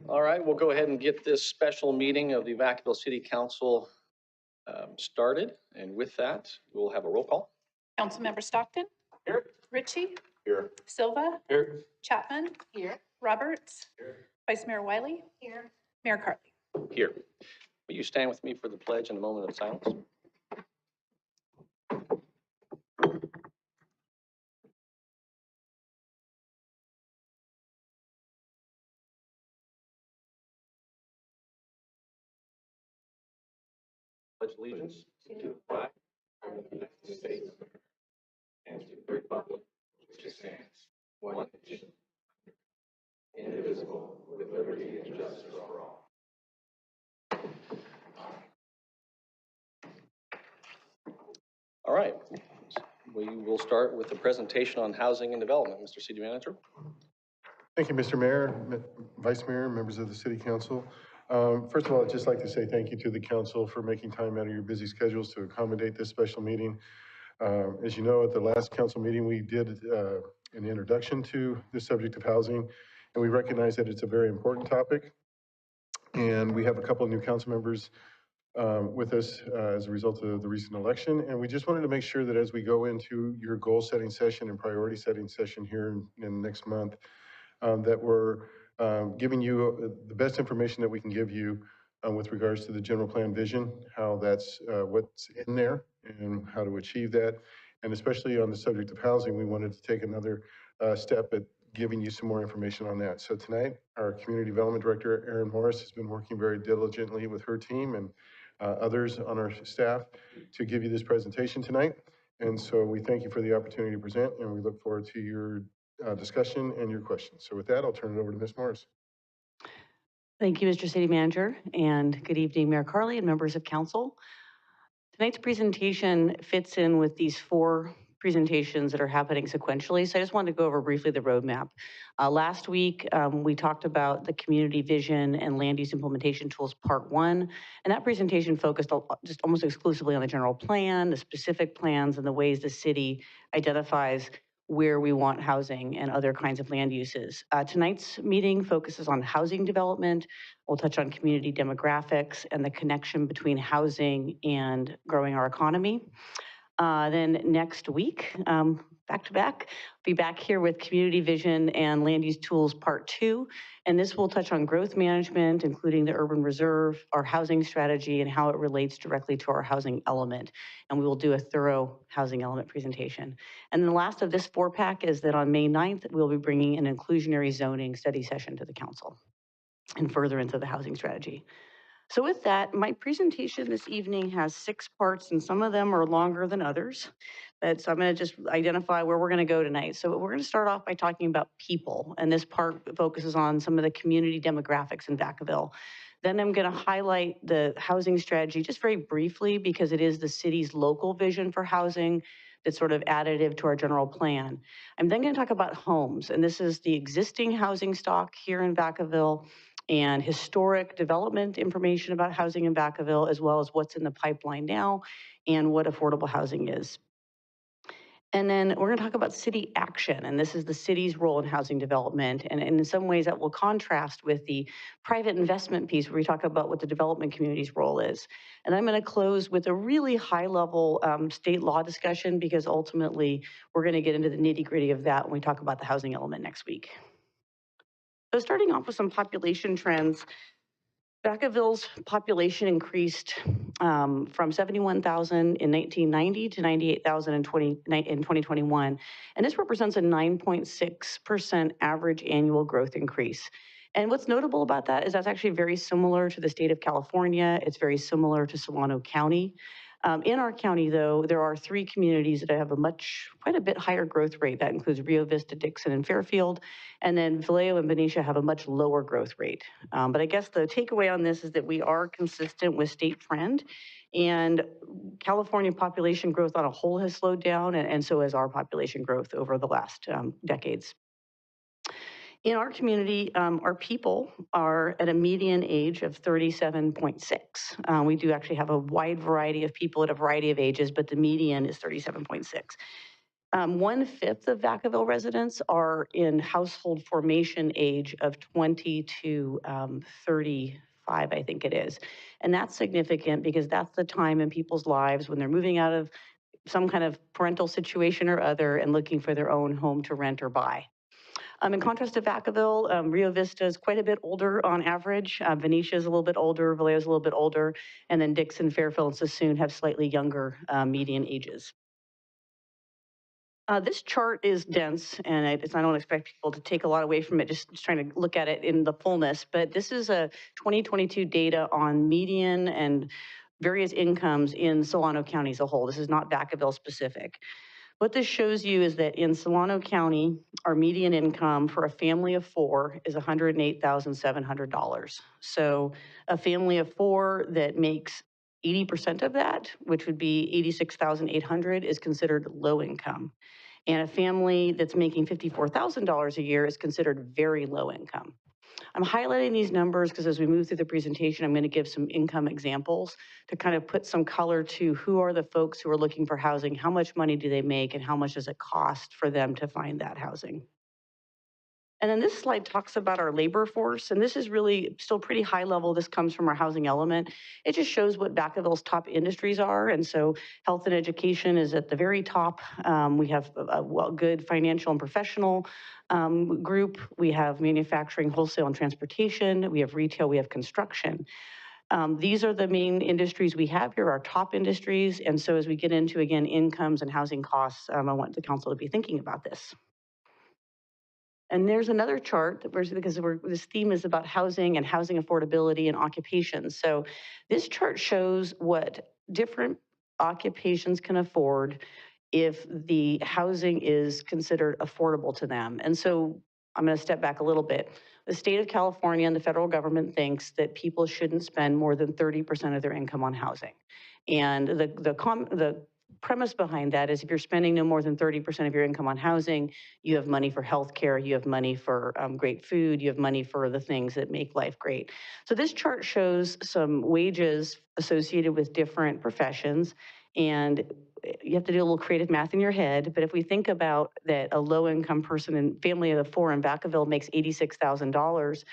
All right, we'll go ahead and get this special meeting of the Vacaville City Council started. And with that, we'll have a roll call. Councilmember Stockton. Here. Ritchie. Here. Silva. Here. Chapman. Here. Roberts. Here. Vice Mayor Wiley. Here. Mayor Cartley. Here. Will you stand with me for the pledge and a moment of silence? Pledge allegiance to the flag of the United States and to the republic which stands one nation, indivisible, with liberty and justice for all. All right, we will start with the presentation on housing and development. Mr. City Manager. Thank you, Mr. Mayor, Vice Mayor, members of the City Council. First of all, I'd just like to say thank you to the council for making time out of your busy schedules to accommodate this special meeting. As you know, at the last council meeting, we did an introduction to the subject of housing, and we recognize that it's a very important topic. And we have a couple of new council members with us as a result of the recent election. And we just wanted to make sure that as we go into your goal setting session and priority setting session here in next month, that we're giving you the best information that we can give you with regards to the general plan vision, how that's what's in there and how to achieve that. And especially on the subject of housing, we wanted to take another step at giving you some more information on that. So tonight, our Community Development Director, Erin Morris, has been working very diligently with her team and others on our staff to give you this presentation tonight. And so we thank you for the opportunity to present, and we look forward to your discussion and your questions. So with that, I'll turn it over to Ms. Morris. Thank you, Mr. City Manager, and good evening, Mayor Cartley and members of council. Tonight's presentation fits in with these four presentations that are happening sequentially. So I just wanted to go over briefly the roadmap. Last week, we talked about the community vision and land use implementation tools part 1. And that presentation focused just almost exclusively on the general plan, the specific plans, and the ways the city identifies where we want housing and other kinds of land uses. Tonight's meeting focuses on housing development. We'll touch on community demographics and the connection between housing and growing our economy. Then next week, back to back, be back here with community vision and land use tools part 2. And this will touch on growth management, including the urban reserve, our housing strategy, and how it relates directly to our housing element. And we will do a thorough housing element presentation. And then the last of this 4-pack is that on May 9th, we'll be bringing an inclusionary zoning study session to the council and further into the housing strategy. So with that, my presentation this evening has 6 parts, and some of them are longer than others. So I'm going to just identify where we're going to go tonight. So we're going to start off by talking about people, and this part focuses on some of the community demographics in Vacaville. Then I'm going to highlight the housing strategy just very briefly because it is the city's local vision for housing that's sort of additive to our general plan. I'm then going to talk about homes, and this is the existing housing stock here in Vacaville and historic development information about housing in Vacaville, as well as what's in the pipeline now and what affordable housing is. And then we're going to talk about city action, and this is the city's role in housing development. And in some ways that will contrast with the private investment piece where we talk about what the development community's role is. And I'm going to close with a really high level state law discussion because ultimately we're going to get into the nitty gritty of that when we talk about the housing element next week. So starting off with some population trends, Vacaville's population increased from 71,000 in 1990 to 98,000 in 2021. And this represents a 9.6% average annual growth increase. And what's notable about that is that's actually very similar to the state of California. It's very similar to Solano County. In our county, though, there are 3 communities that have quite a bit higher growth rate. That includes Rio Vista, Dixon, and Fairfield. And then Vallejo and Benicia have a much lower growth rate. But I guess the takeaway on this is that we are consistent with state trend. And California population growth on a whole has slowed down, and so has our population growth over the last decades. In our community, our people are at a median age of 37.6. We do actually have a wide variety of people at a variety of ages, but the median is 37.6. 1/5 of Vacaville residents are in household formation age of 20 to 35, I think it is. And that's significant because that's the time in people's lives when they're moving out of some kind of parental situation or other and looking for their own home to rent or buy. In contrast to Vacaville, Rio Vista is quite a bit older on average. Venetia is a little bit older, Vallejo is a little bit older, and then Dixon, Fairfield, and Sassoon have slightly younger median ages. This chart is dense, and I don't expect people to take a lot away from it, just trying to look at it in the fullness. But this is a 2022 data on median and various incomes in Solano County as a whole. This is not Vacaville specific. What this shows you is that in Solano County, our median income for a family of four is $108,700. So a family of four that makes 80% of that, which would be 86,800, is considered low income. And a family that's making $54,000 a year is considered very low income. I'm highlighting these numbers because as we move through the presentation, I'm going to give some income examples to kind of put some color to who are the folks who are looking for housing, how much money do they make, and how much does it cost for them to find that housing. And then this slide talks about our labor force, and this is really still pretty high level. This comes from our housing element. It just shows what Vacaville's top industries are, and so health and education is at the very top. We have a good financial and professional group. We have manufacturing, wholesale, and transportation. We have retail, we have construction. These are the main industries we have here, our top industries, and so as we get into, again, incomes and housing costs, I want the council to be thinking about this. And there's another chart that because this theme is about housing and housing affordability and occupations. So this chart shows what different occupations can afford if the housing is considered affordable to them. And so I'm going to step back a little bit. The state of California and the federal government thinks that people shouldn't spend more than 30% of their income on housing. And the premise behind that is if you're spending no more than 30% of your income on housing, you have money for healthcare, you have money for great food, you have money for the things that make life great. So this chart shows some wages associated with different professions, and you have to do a little creative math in your head, but if we think about that a low-income person and family of four in Vacaville makes $86,000,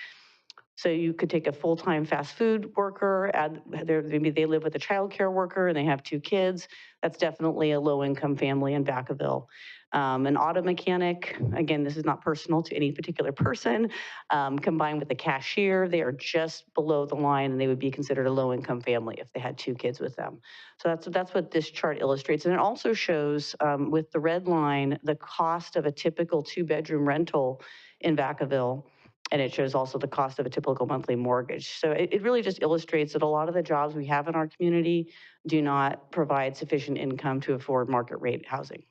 so you could take a full-time fast food worker, maybe they live with a childcare worker and they have two kids. That's definitely a low-income family in Vacaville. An auto mechanic, again, this is not personal to any particular person, combined with a cashier, they are just below the line and they would be considered a low-income family if they had two kids with them. So that's what this chart illustrates. And it also shows with the red line, the cost of a typical two-bedroom rental in Vacaville. And it shows also the cost of a typical monthly mortgage. So it really just illustrates that a lot of the jobs we have in our community do not provide sufficient income to afford market rate housing.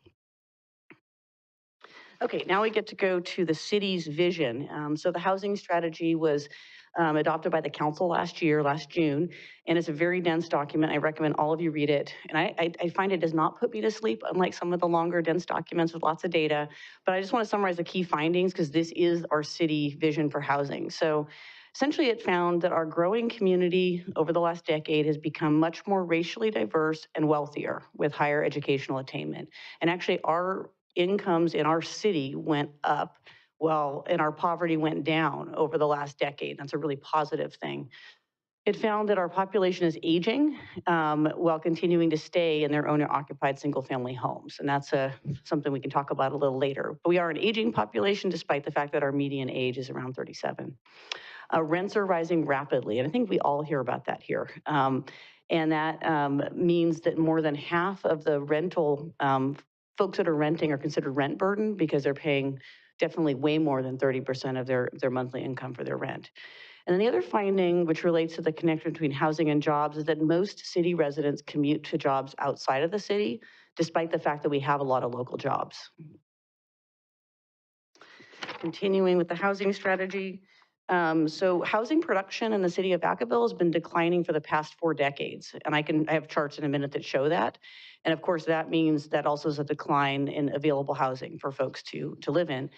Okay, now we get to go to the city's vision. So the housing strategy was adopted by the council last June, and it's a very dense document. I recommend all of you read it. And I find it does not put me to sleep, unlike some of the longer, dense documents with lots of data. But I just want to summarize the key findings because this is our city vision for housing. So essentially, it found that our growing community over the last decade has become much more racially diverse and wealthier with higher educational attainment. And actually, our incomes in our city went up and our poverty went down over the last decade. That's a really positive thing. It found that our population is aging while continuing to stay in their owner-occupied single-family homes. And that's something we can talk about a little later. But we are an aging population despite the fact that our median age is around 37. Rents are rising rapidly, and I think we all hear about that here. And that means that more than half of the rental folks that are renting are considered rent burden because they're paying definitely way more than 30% of their monthly income for their rent. And then the other finding, which relates to the connection between housing and jobs, is that most city residents commute to jobs outside of the city, despite the fact that we have a lot of local jobs. Continuing with the housing strategy. So housing production in the city of Vacaville has been declining for the past 4 decades. And I have charts in a minute that show that. And of course, that means that also is a decline in available housing for folks to live in.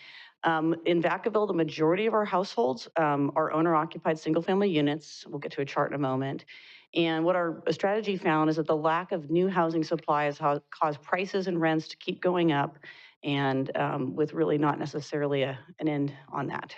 In Vacaville, the majority of our households are owner-occupied single-family units. We'll get to a chart in a moment. And what our strategy found is that the lack of new housing supply has caused prices and rents to keep going up, and with really not necessarily an end on that.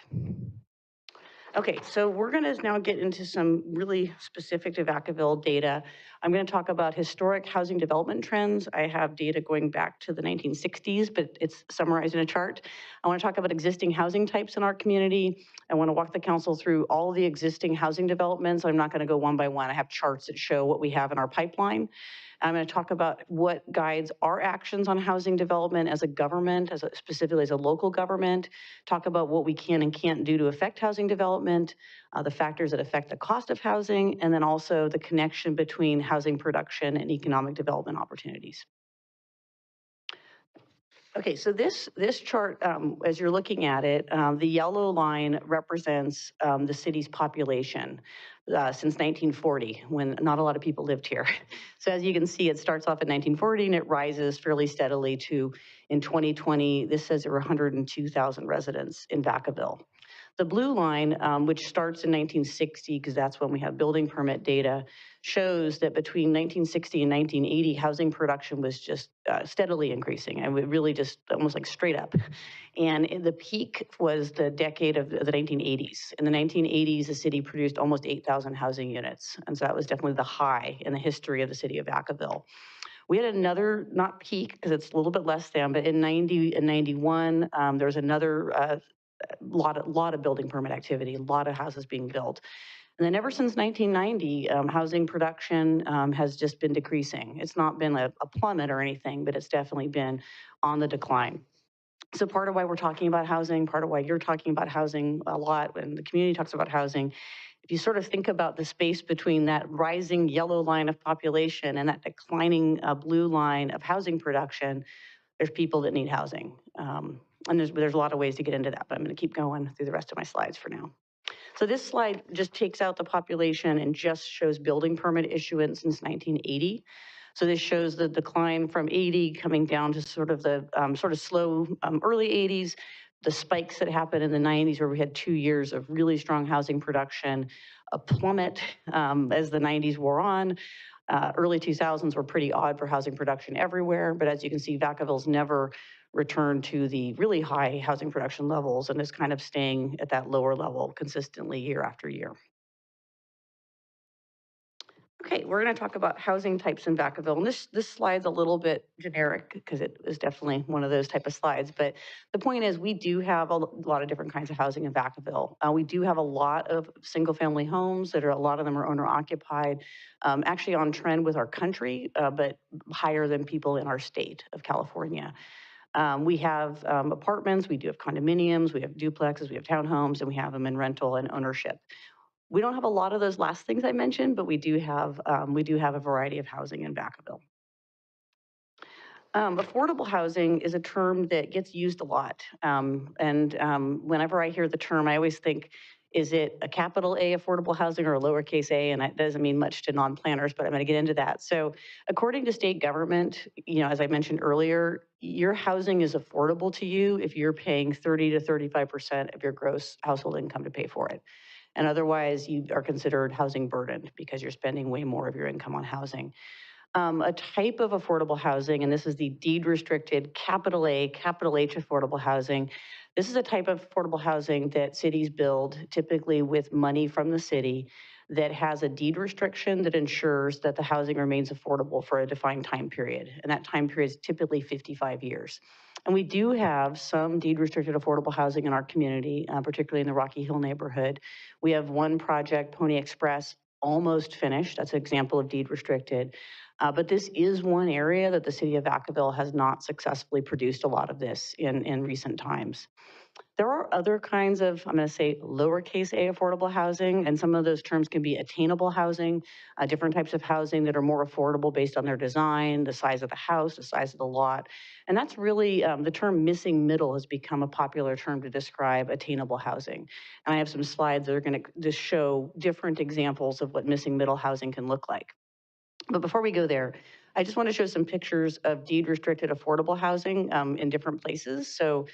Okay, so we're going to now get into some really specific to Vacaville data. I'm going to talk about historic housing development trends. I have data going back to the 1960s, but it's summarized in a chart. I want to talk about existing housing types in our community. I want to walk the council through all the existing housing developments. I'm not going to go one by one. I have charts that show what we have in our pipeline. I'm going to talk about what guides our actions on housing development as a government, specifically as a local government, talk about what we can and can't do to affect housing development, the factors that affect the cost of housing, and then also the connection between housing production and economic development opportunities. Okay, so this chart, as you're looking at it, the yellow line represents the city's population since 1940, when not a lot of people lived here. So as you can see, it starts off in 1940 and it rises fairly steadily to, in 2020, this says there were 102,000 residents in Vacaville. The blue line, which starts in 1960, because that's when we have building permit data, shows that between 1960 and 1980, housing production was just steadily increasing, and we really just almost like straight up. And the peak was the decade of the 1980s. In the 1980s, the city produced almost 8,000 housing units, and so that was definitely the high in the history of the city of Vacaville. We had another, not peak, because it's a little bit less than, but in 90 and 91, there was another lot of building permit activity, a lot of houses being built. And then ever since 1990, housing production has just been decreasing. It's not been a plummet or anything, but it's definitely been on the decline. So part of why we're talking about housing, part of why you're talking about housing a lot, and the community talks about housing, if you sort of think about the space between that rising yellow line of population and that declining blue line of housing production, there's people that need housing. And there's a lot of ways to get into that, but I'm going to keep going through the rest of my slides for now. So this slide just takes out the population and just shows building permit issuance since 1980. So this shows the decline from 80 coming down to sort of the sort of slow early 80s, the spikes that happened in the 90s where we had 2 years of really strong housing production, a plummet as the 90s wore on. Early 2000s were pretty odd for housing production everywhere, but as you can see, Vacaville's never returned to the really high housing production levels and is kind of staying at that lower level consistently year after year. Okay, we're going to talk about housing types in Vacaville. And this slide's a little bit generic because it is definitely one of those type of slides. But the point is we do have a lot of different kinds of housing in Vacaville. We do have a lot of single family homes that are, a lot of them are owner occupied, actually on trend with our country, but higher than people in our state of California. We have apartments, we do have condominiums, we have duplexes, we have townhomes, and we have them in rental and ownership. We don't have a lot of those last things I mentioned, but we do have a variety of housing in Vacaville. Affordable housing is a term that gets used a lot. Whenever I hear the term, I always think, is it a capital A affordable housing or a lowercase a? And that doesn't mean much to non-planners, but I'm going to get into that. So according to state government, as I mentioned earlier, your housing is affordable to you if you're paying 30 to 35% of your gross household income to pay for it. And otherwise, you are considered housing burdened because you're spending way more of your income on housing. A type of affordable housing, and this is the deed restricted capital A, capital H affordable housing. This is a type of affordable housing that cities build typically with money from the city that has a deed restriction that ensures that the housing remains affordable for a defined time period. And that time period is typically 55 years. And we do have some deed restricted affordable housing in our community, particularly in the Rocky Hill neighborhood. We have one project, Pony Express, almost finished. That's an example of deed restricted. But this is one area that the city of Vacaville has not successfully produced a lot of this in recent times. There are other kinds of, I'm going to say, lowercase a affordable housing, and some of those terms can be attainable housing, different types of housing that are more affordable based on their design, the size of the house, the size of the lot. And that's really, the term missing middle has become a popular term to describe attainable housing. And I have some slides that are going to just show different examples of what missing middle housing can look like. But before we go there, I just want to show some pictures of deed restricted affordable housing in different places. So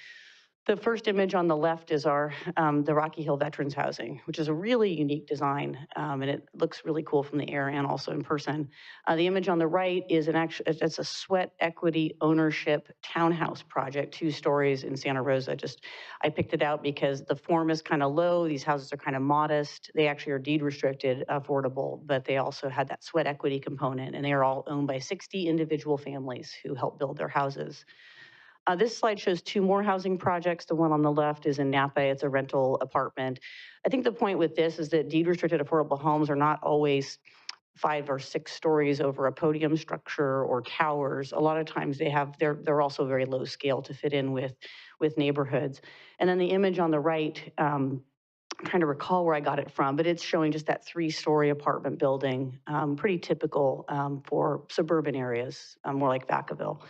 The first image on the left is our, the Rocky Hill Veterans Housing, which is a really unique design, and it looks really cool from the air and also in person. The image on the right is it's a sweat equity ownership townhouse project, 2 stories in Santa Rosa. I picked it out because the form is kind of low. These houses are kind of modest. They actually are deed restricted, affordable, but they also had that sweat equity component, and they are all owned by 60 individual families who help build their houses. This slide shows 2 more housing projects. The one on the left is in Napa. It's a rental apartment. I think the point with this is that deed restricted affordable homes are not always 5 or 6 stories over a podium structure or towers. A lot of times they're also very low scale to fit in with neighborhoods. And then the image on the right, I'm trying to recall where I got it from, but it's showing just that 3-story apartment building, pretty typical for suburban areas, more like Vacaville.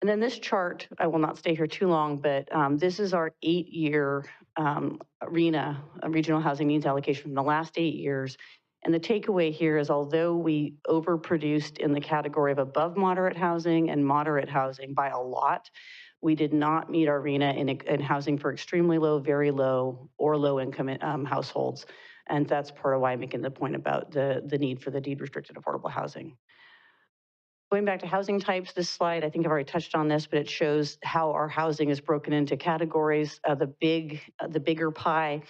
And then this chart, I will not stay here too long, but this is our 8-year RHNA, Regional Housing Needs Allocation, from the last 8 years. And the takeaway here is, although we overproduced in the category of above moderate housing and moderate housing by a lot, we did not meet our RHNA in housing for extremely low, very low, or low income households. And that's part of why I'm making the point about the need for the deed restricted affordable housing. Going back to housing types, this slide, I think I've already touched on this, but it shows how our housing is broken into categories. The bigger pie,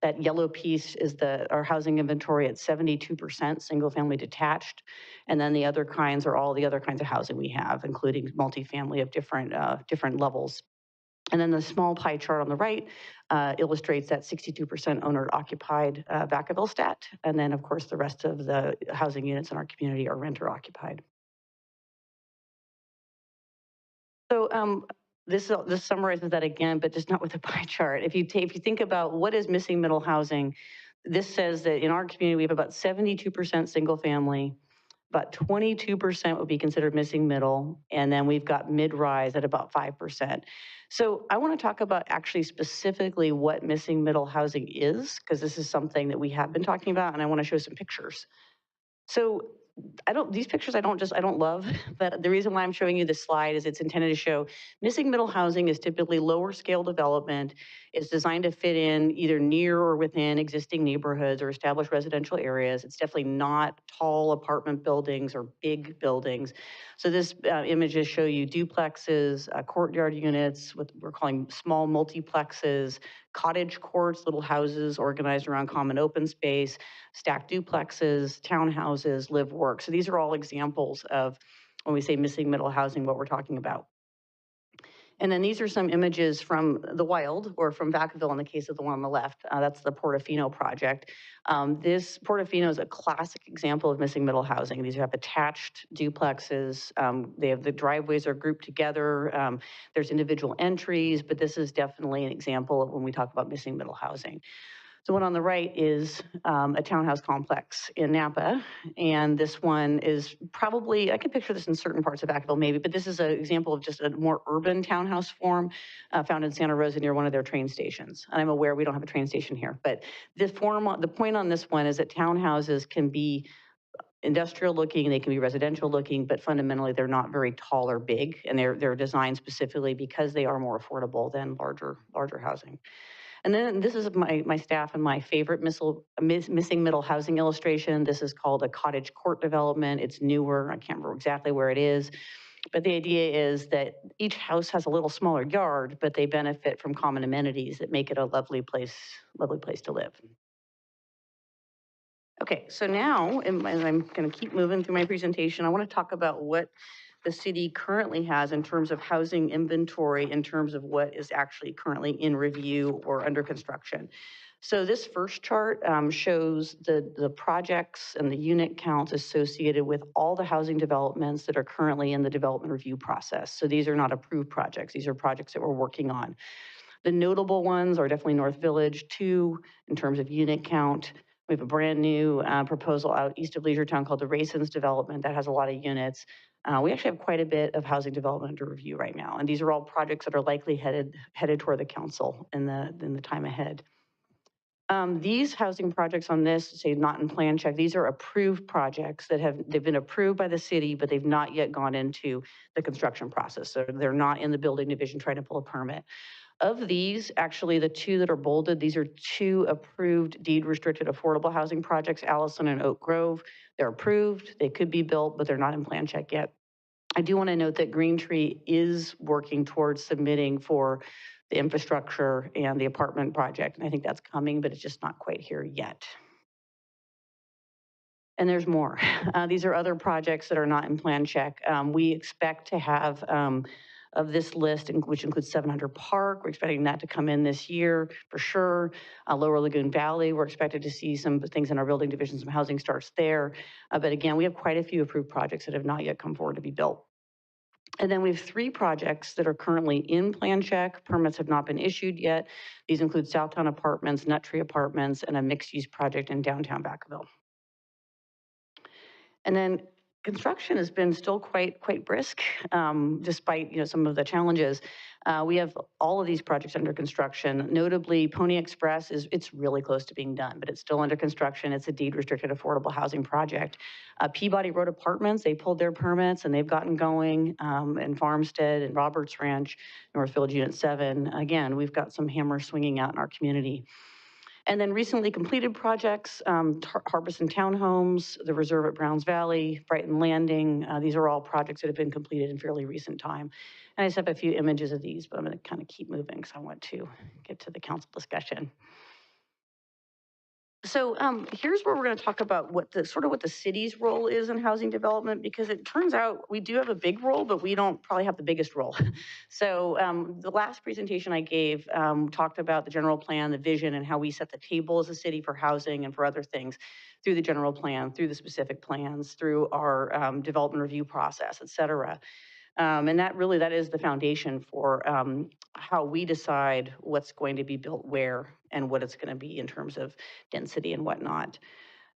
that yellow piece is our housing inventory at 72% single family detached. And then the other kinds are all the other kinds of housing we have, including multifamily of different levels. And then the small pie chart on the right illustrates that 62% owner occupied Vacaville stat. And then of course the rest of the housing units in our community are renter occupied. So this summarizes that again, but just not with a pie chart. If you think about what is missing middle housing, this says that in our community we have about 72% single family, about 22% would be considered missing middle, and then we've got mid-rise at about 5%. So I want to talk about actually specifically what missing middle housing is, because this is something that we have been talking about, and I want to show some pictures. So these pictures I don't love, but the reason why I'm showing you this slide is it's intended to show missing middle housing is typically lower scale development. It's designed to fit in either near or within existing neighborhoods or established residential areas. It's definitely not tall apartment buildings or big buildings. So this images show you duplexes, courtyard units, what we're calling small multiplexes, cottage courts, little houses organized around common open space, stacked duplexes, townhouses, live work. So these are all examples of when we say missing middle housing, what we're talking about. And then these are some images from the wild, or from Vacaville in the case of the one on the left. That's the Portofino project. This Portofino is a classic example of missing middle housing. These have attached duplexes. The driveways are grouped together. There's individual entries, but this is definitely an example of when we talk about missing middle housing. The one on the right is a townhouse complex in Napa, and this one is probably, I can picture this in certain parts of Vacaville maybe, but this is an example of just a more urban townhouse form found in Santa Rosa near one of their train stations. And I'm aware we don't have a train station here, but the point on this one is that townhouses can be industrial looking, they can be residential looking, but fundamentally they're not very tall or big, and they're designed specifically because they are more affordable than larger housing. And then this is my staff and my favorite missing middle housing illustration. This is called a cottage court development. It's newer. I can't remember exactly where it is. But the idea is that each house has a little smaller yard, but they benefit from common amenities that make it a lovely place to live. Okay, so now, and I'm going to keep moving through my presentation, I want to talk about what the city currently has in terms of housing inventory, in terms of what is actually currently in review or under construction. So this first chart shows the projects and the unit counts associated with all the housing developments that are currently in the development review process. So these are not approved projects. These are projects that we're working on. The notable ones are definitely North Village 2 in terms of unit count. We have a brand new proposal out east of Leisure Town called the Raisins development that has a lot of units. We actually have quite a bit of housing development under review right now, and these are all projects that are likely headed toward the council in the time ahead. These housing projects on this, say not in plan check, these are approved projects that they've been approved by the city, but they've not yet gone into the construction process. So they're not in the building division trying to pull a permit. Of these, actually, the two that are bolded, these are two approved deed restricted affordable housing projects, Allison and Oak Grove. They're approved, they could be built, but they're not in plan check yet. I do want to note that Green Tree is working towards submitting for the infrastructure and the apartment project. And I think that's coming, but it's just not quite here yet. And there's more. These are other projects that are not in plan check. We expect to have, of this list, which includes 700 Park, we're expecting that to come in this year for sure. Lower Lagoon Valley, we're expected to see some things in our building division, some housing starts there. But again, we have quite a few approved projects that have not yet come forward to be built. And then we have 3 projects that are currently in plan check. Permits have not been issued yet. These include Southtown Apartments, Nut Tree Apartments, and a mixed-use project in downtown Vacaville. And then construction has been still quite brisk, despite some of the challenges. We have all of these projects under construction. Notably, Pony Express it's really close to being done, but it's still under construction. It's a deed restricted affordable housing project. Peabody Road Apartments, they pulled their permits and they've gotten going. And Farmstead and Roberts Ranch, Northvillage Unit 7. Again, we've got some hammers swinging out in our community. And then recently completed projects, Harbison Townhomes, the Reserve at Browns Valley, Brighton Landing. These are all projects that have been completed in fairly recent time. And I just have a few images of these, but I'm going to kind of keep moving because I want to get to the council discussion. So here's where we're going to talk about what the city's role is in housing development, because it turns out we do have a big role, but we don't probably have the biggest role. So the last presentation I gave talked about the general plan, the vision, and how we set the table as a city for housing and for other things through the general plan, through the specific plans, through our development review process, et cetera. And that is the foundation for how we decide what's going to be built where and what it's going to be in terms of density and whatnot.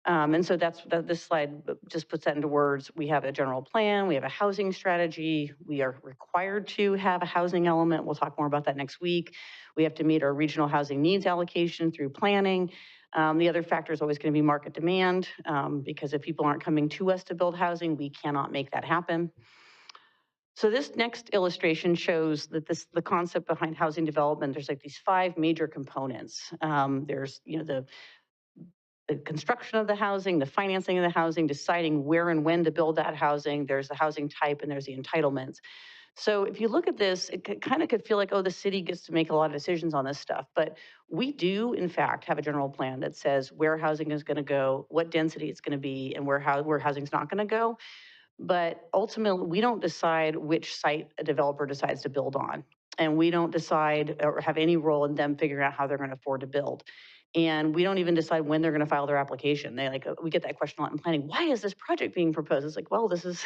And so this slide just puts that into words. We have a general plan, we have a housing strategy, we are required to have a housing element. We'll talk more about that next week. We have to meet our regional housing needs allocation through planning. The other factor is always going to be market demand, because if people aren't coming to us to build housing, we cannot make that happen. So this next illustration shows that the concept behind housing development, there's like these 5 major components. There's, the construction of the housing, the financing of the housing, deciding where and when to build that housing. There's the housing type and there's the entitlements. So if you look at this, it kind of could feel like, oh, the city gets to make a lot of decisions on this stuff. But we do, in fact, have a general plan that says where housing is going to go, what density it's going to be, and where housing is not going to go. But ultimately, we don't decide which site a developer decides to build on. And we don't decide or have any role in them figuring out how they're going to afford to build. And we don't even decide when they're going to file their application. We get that question a lot in planning. Why is this project being proposed? It's like, well, this is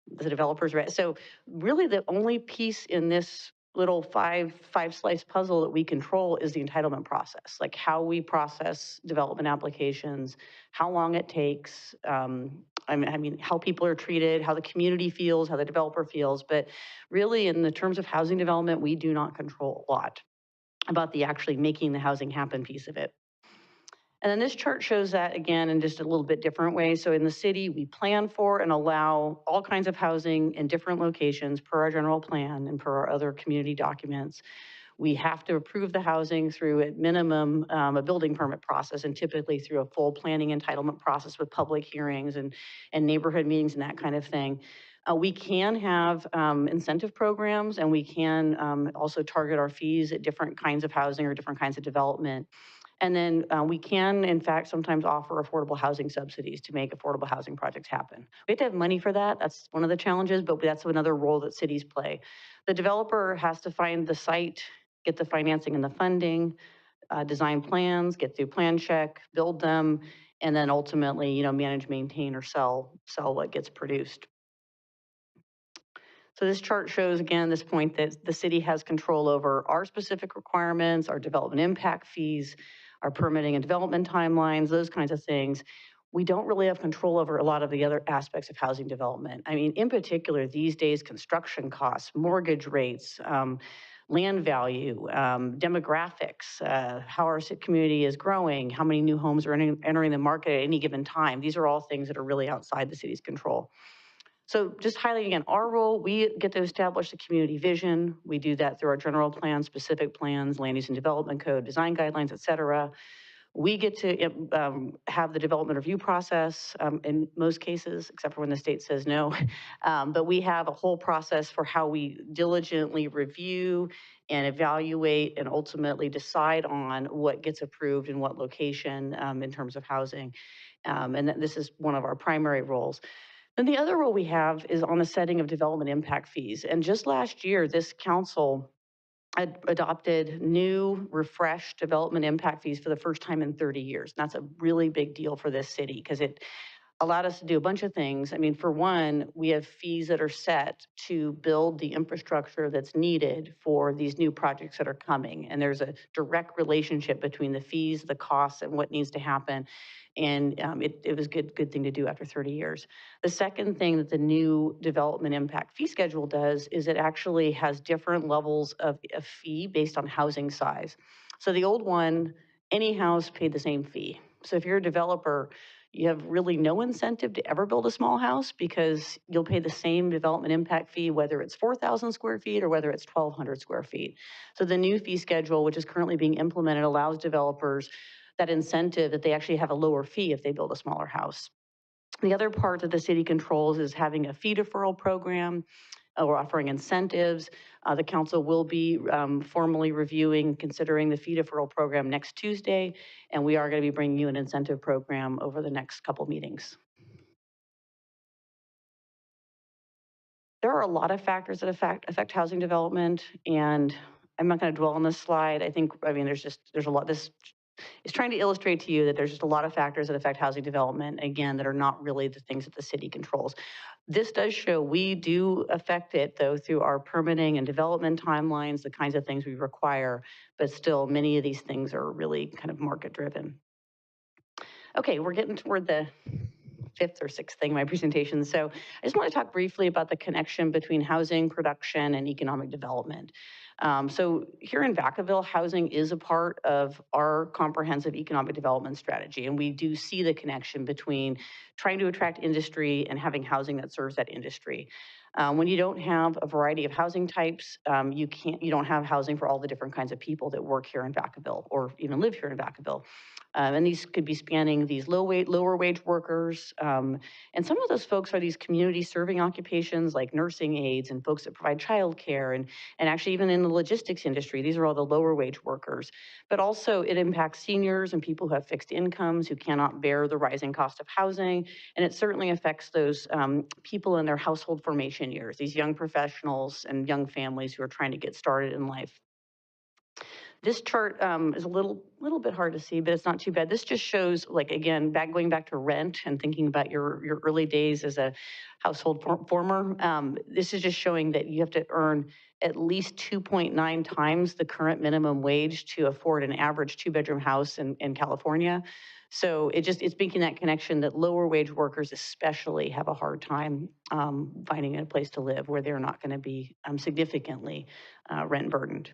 the developers, right? So really the only piece in this little five slice puzzle that we control is the entitlement process, like how we process development applications, how long it takes, I mean, how people are treated, how the community feels, how the developer feels. But really, in the terms of housing development, we do not control a lot about the actually making the housing happen piece of it. And then this chart shows that again in just a little bit different way. So in the city, we plan for and allow all kinds of housing in different locations per our general plan and per our other community documents. We have to approve the housing through, at minimum, a building permit process, and typically through a full planning entitlement process with public hearings and neighborhood meetings and that kind of thing. We can have incentive programs, and we can also target our fees at different kinds of housing or different kinds of development. And then we can, in fact, sometimes offer affordable housing subsidies to make affordable housing projects happen. We have to have money for that. That's one of the challenges, but that's another role that cities play. The developer has to find the site, get the financing and the funding, design plans, get through plan check, build them, and then ultimately, manage, maintain, or sell what gets produced. So this chart shows, again, this point that the city has control over our specific requirements, our development impact fees, our permitting and development timelines, those kinds of things. We don't really have control over a lot of the other aspects of housing development. I mean, in particular, these days, construction costs, mortgage rates, land value, demographics, how our community is growing, how many new homes are entering the market at any given time. These are all things that are really outside the city's control. So just highlighting again, our role, we get to establish the community vision. We do that through our general plan, specific plans, land use and development code, design guidelines, et cetera. We get to have the development review process in most cases, except for when the state says no. But we have a whole process for how we diligently review and evaluate and ultimately decide on what gets approved in what location in terms of housing. And this is one of our primary roles. And the other role we have is on the setting of development impact fees. And just last year, this council adopted new, refreshed development impact fees for the first time in 30 years. And that's a really big deal for this city because it allowed us to do a bunch of things. I mean, for one, we have fees that are set to build the infrastructure that's needed for these new projects that are coming. And there's a direct relationship between the fees, the costs, and what needs to happen. And it was a good thing to do after 30 years. The second thing that the new development impact fee schedule does is it actually has different levels of a fee based on housing size. So the old one, any house paid the same fee. So if you're a developer, you have really no incentive to ever build a small house because you'll pay the same development impact fee, whether it's 4,000 square feet or whether it's 1,200 square feet. So the new fee schedule, which is currently being implemented, allows developers that incentive that they actually have a lower fee if they build a smaller house. The other part that the city controls is having a fee deferral program. We're offering incentives. The council will be formally reviewing, considering the fee deferral program next Tuesday, and we are going to be bringing you an incentive program over the next couple meetings. There are a lot of factors that affect housing development, and I'm not going to dwell on this slide. I mean, there's a lot. This is trying to illustrate to you that there's just a lot of factors that affect housing development, again, that are not really the things that the city controls. This does show we do affect it, though, through our permitting and development timelines, the kinds of things we require, but still, many of these things are really kind of market-driven. Okay, we're getting toward the fifth or sixth thing in my presentation. So I just want to talk briefly about the connection between housing production and economic development. So here in Vacaville, housing is a part of our comprehensive economic development strategy, and we do see the connection between trying to attract industry and having housing that serves that industry. When you don't have a variety of housing types, you don't have housing for all the different kinds of people that work here in Vacaville or even live here in Vacaville. And these could be spanning these lower wage workers. And some of those folks are these community serving occupations like nursing aides and folks that provide childcare and actually even in the logistics industry, these are all the lower wage workers. But also it impacts seniors and people who have fixed incomes who cannot bear the rising cost of housing. And it certainly affects those people in their household formation years, these young professionals and young families who are trying to get started in life. This chart is a little bit hard to see, but it's not too bad. This just shows, like, again, going back to rent and thinking about your early days as a household former. This is just showing that you have to earn at least 2.9 times the current minimum wage to afford an average 2-bedroom house in California. So it's making that connection that lower wage workers especially have a hard time finding a place to live where they're not going to be significantly rent burdened.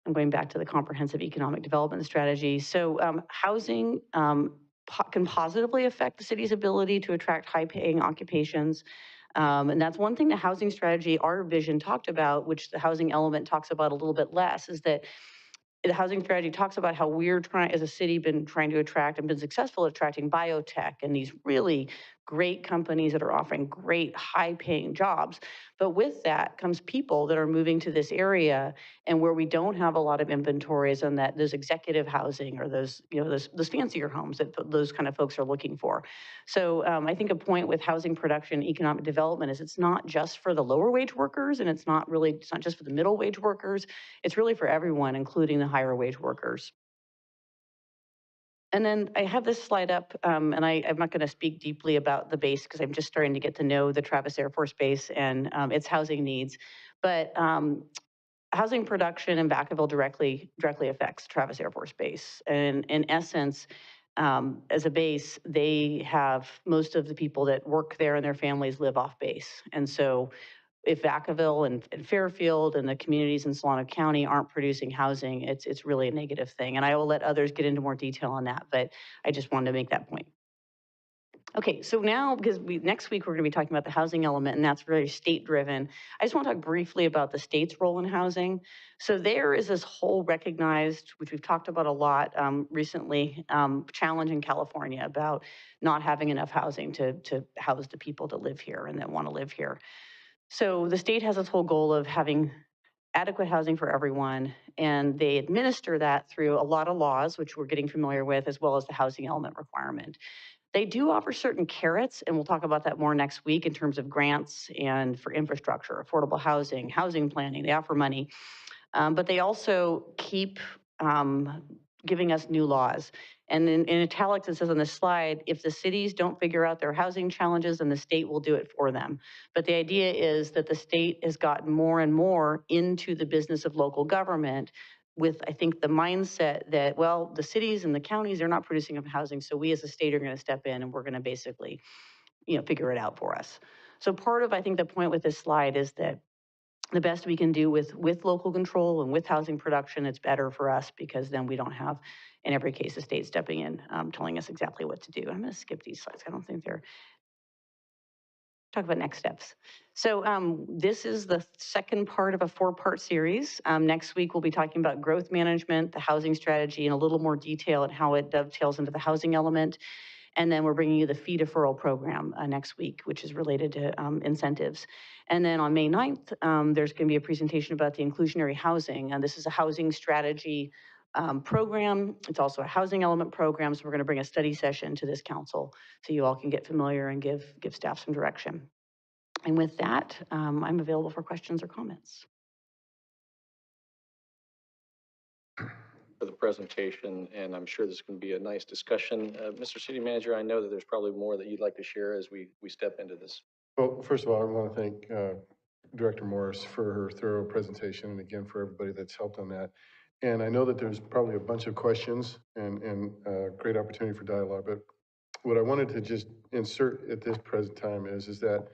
I'm going back to the comprehensive economic development strategy. So housing can positively affect the city's ability to attract high-paying occupations. And that's one thing the housing strategy, our vision talked about, which the housing element talks about a little bit less, is that the housing strategy talks about how we're trying, as a city, been trying to attract and been successful at attracting biotech and these really great companies that are offering great high-paying jobs. But with that comes people that are moving to this area, and where we don't have a lot of inventories on that, those executive housing or those, those fancier homes that those kind of folks are looking for. So I think a point with housing production, economic development is it's not just for the lower wage workers, and it's not just for the middle wage workers. It's really for everyone, including the higher wage workers. And then I have this slide up, and I'm not going to speak deeply about the base because I'm just starting to get to know the Travis Air Force Base and its housing needs. But housing production in Vacaville directly affects Travis Air Force Base. And in essence, as a base, they have most of the people that work there and their families live off base. And so if Vacaville and Fairfield and the communities in Solano County aren't producing housing, it's really a negative thing. And I will let others get into more detail on that, but I just wanted to make that point. Okay, so now, because next week we're going to be talking about the housing element, and that's very state-driven. I just want to talk briefly about the state's role in housing. So there is this whole recognized, which we've talked about a lot recently, challenge in California about not having enough housing to house the people that live here and that want to live here. So the state has this whole goal of having adequate housing for everyone, and they administer that through a lot of laws, which we're getting familiar with, as well as the housing element requirement. They do offer certain carrots, and we'll talk about that more next week in terms of grants and for infrastructure, affordable housing, housing planning. They offer money, but they also keep giving us new laws. And in italics, it says on this slide, if the cities don't figure out their housing challenges, then the state will do it for them. But the idea is that the state has gotten more and more into the business of local government with, I think, the mindset that, well, the cities and the counties, they're not producing enough housing, so we as a state are going to step in and we're going to basically, figure it out for us. So part of, I think, the point with this slide is that the best we can do with local control and with housing production, it's better for us because then we don't have, in every case, the state stepping in, telling us exactly what to do. I'm going to skip these slides. I don't think they're, talk about next steps. So this is the second part of a 4-part series. Next week, we'll be talking about growth management, the housing strategy, in a little more detail and how it dovetails into the housing element. And then we're bringing you the fee deferral program next week, which is related to incentives. And then on May 9th, there's going to be a presentation about the inclusionary housing. And this is a housing strategy program. It's also a housing element program. So we're going to bring a study session to this council so you all can get familiar and give staff some direction. And with that, I'm available for questions or comments. For the presentation, and I'm sure this is going to be a nice discussion. Mr. City Manager, I know that there's probably more that you'd like to share as we step into this. Well, first of all, I want to thank Director Morris for her thorough presentation, and again, for everybody that's helped on that. And I know that there's probably a bunch of questions and great opportunity for dialogue, but what I wanted to just insert at this present time is that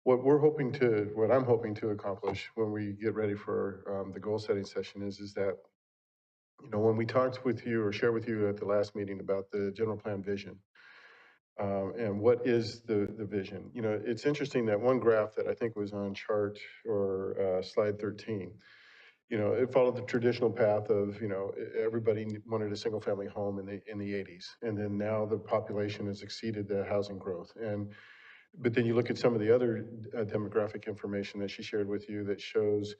what I'm hoping to accomplish when we get ready for the goal setting session is that, when we talked with you or shared with you at the last meeting about the general plan vision, and what is the vision? It's interesting that one graph that I think was on chart or slide 13, it followed the traditional path of, everybody wanted a single family home in the 80s. And then now the population has exceeded the housing growth. But then you look at some of the other demographic information that she shared with you that shows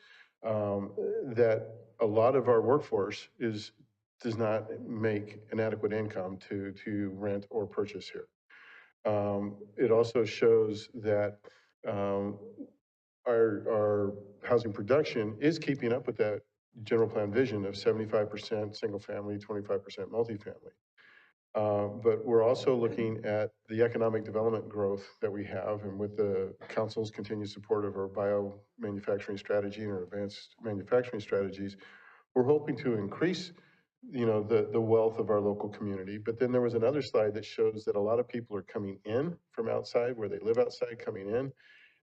that a lot of our workforce does not make an adequate income to rent or purchase here. It also shows that our housing production is keeping up with that general plan vision of 75% single family, 25% multifamily. But we're also looking at the economic development growth that we have, and with the council's continued support of our bio-manufacturing strategy and our advanced manufacturing strategies, we're hoping to increase the wealth of our local community. But then there was another slide that shows that a lot of people are coming in from outside, where they live outside, coming in,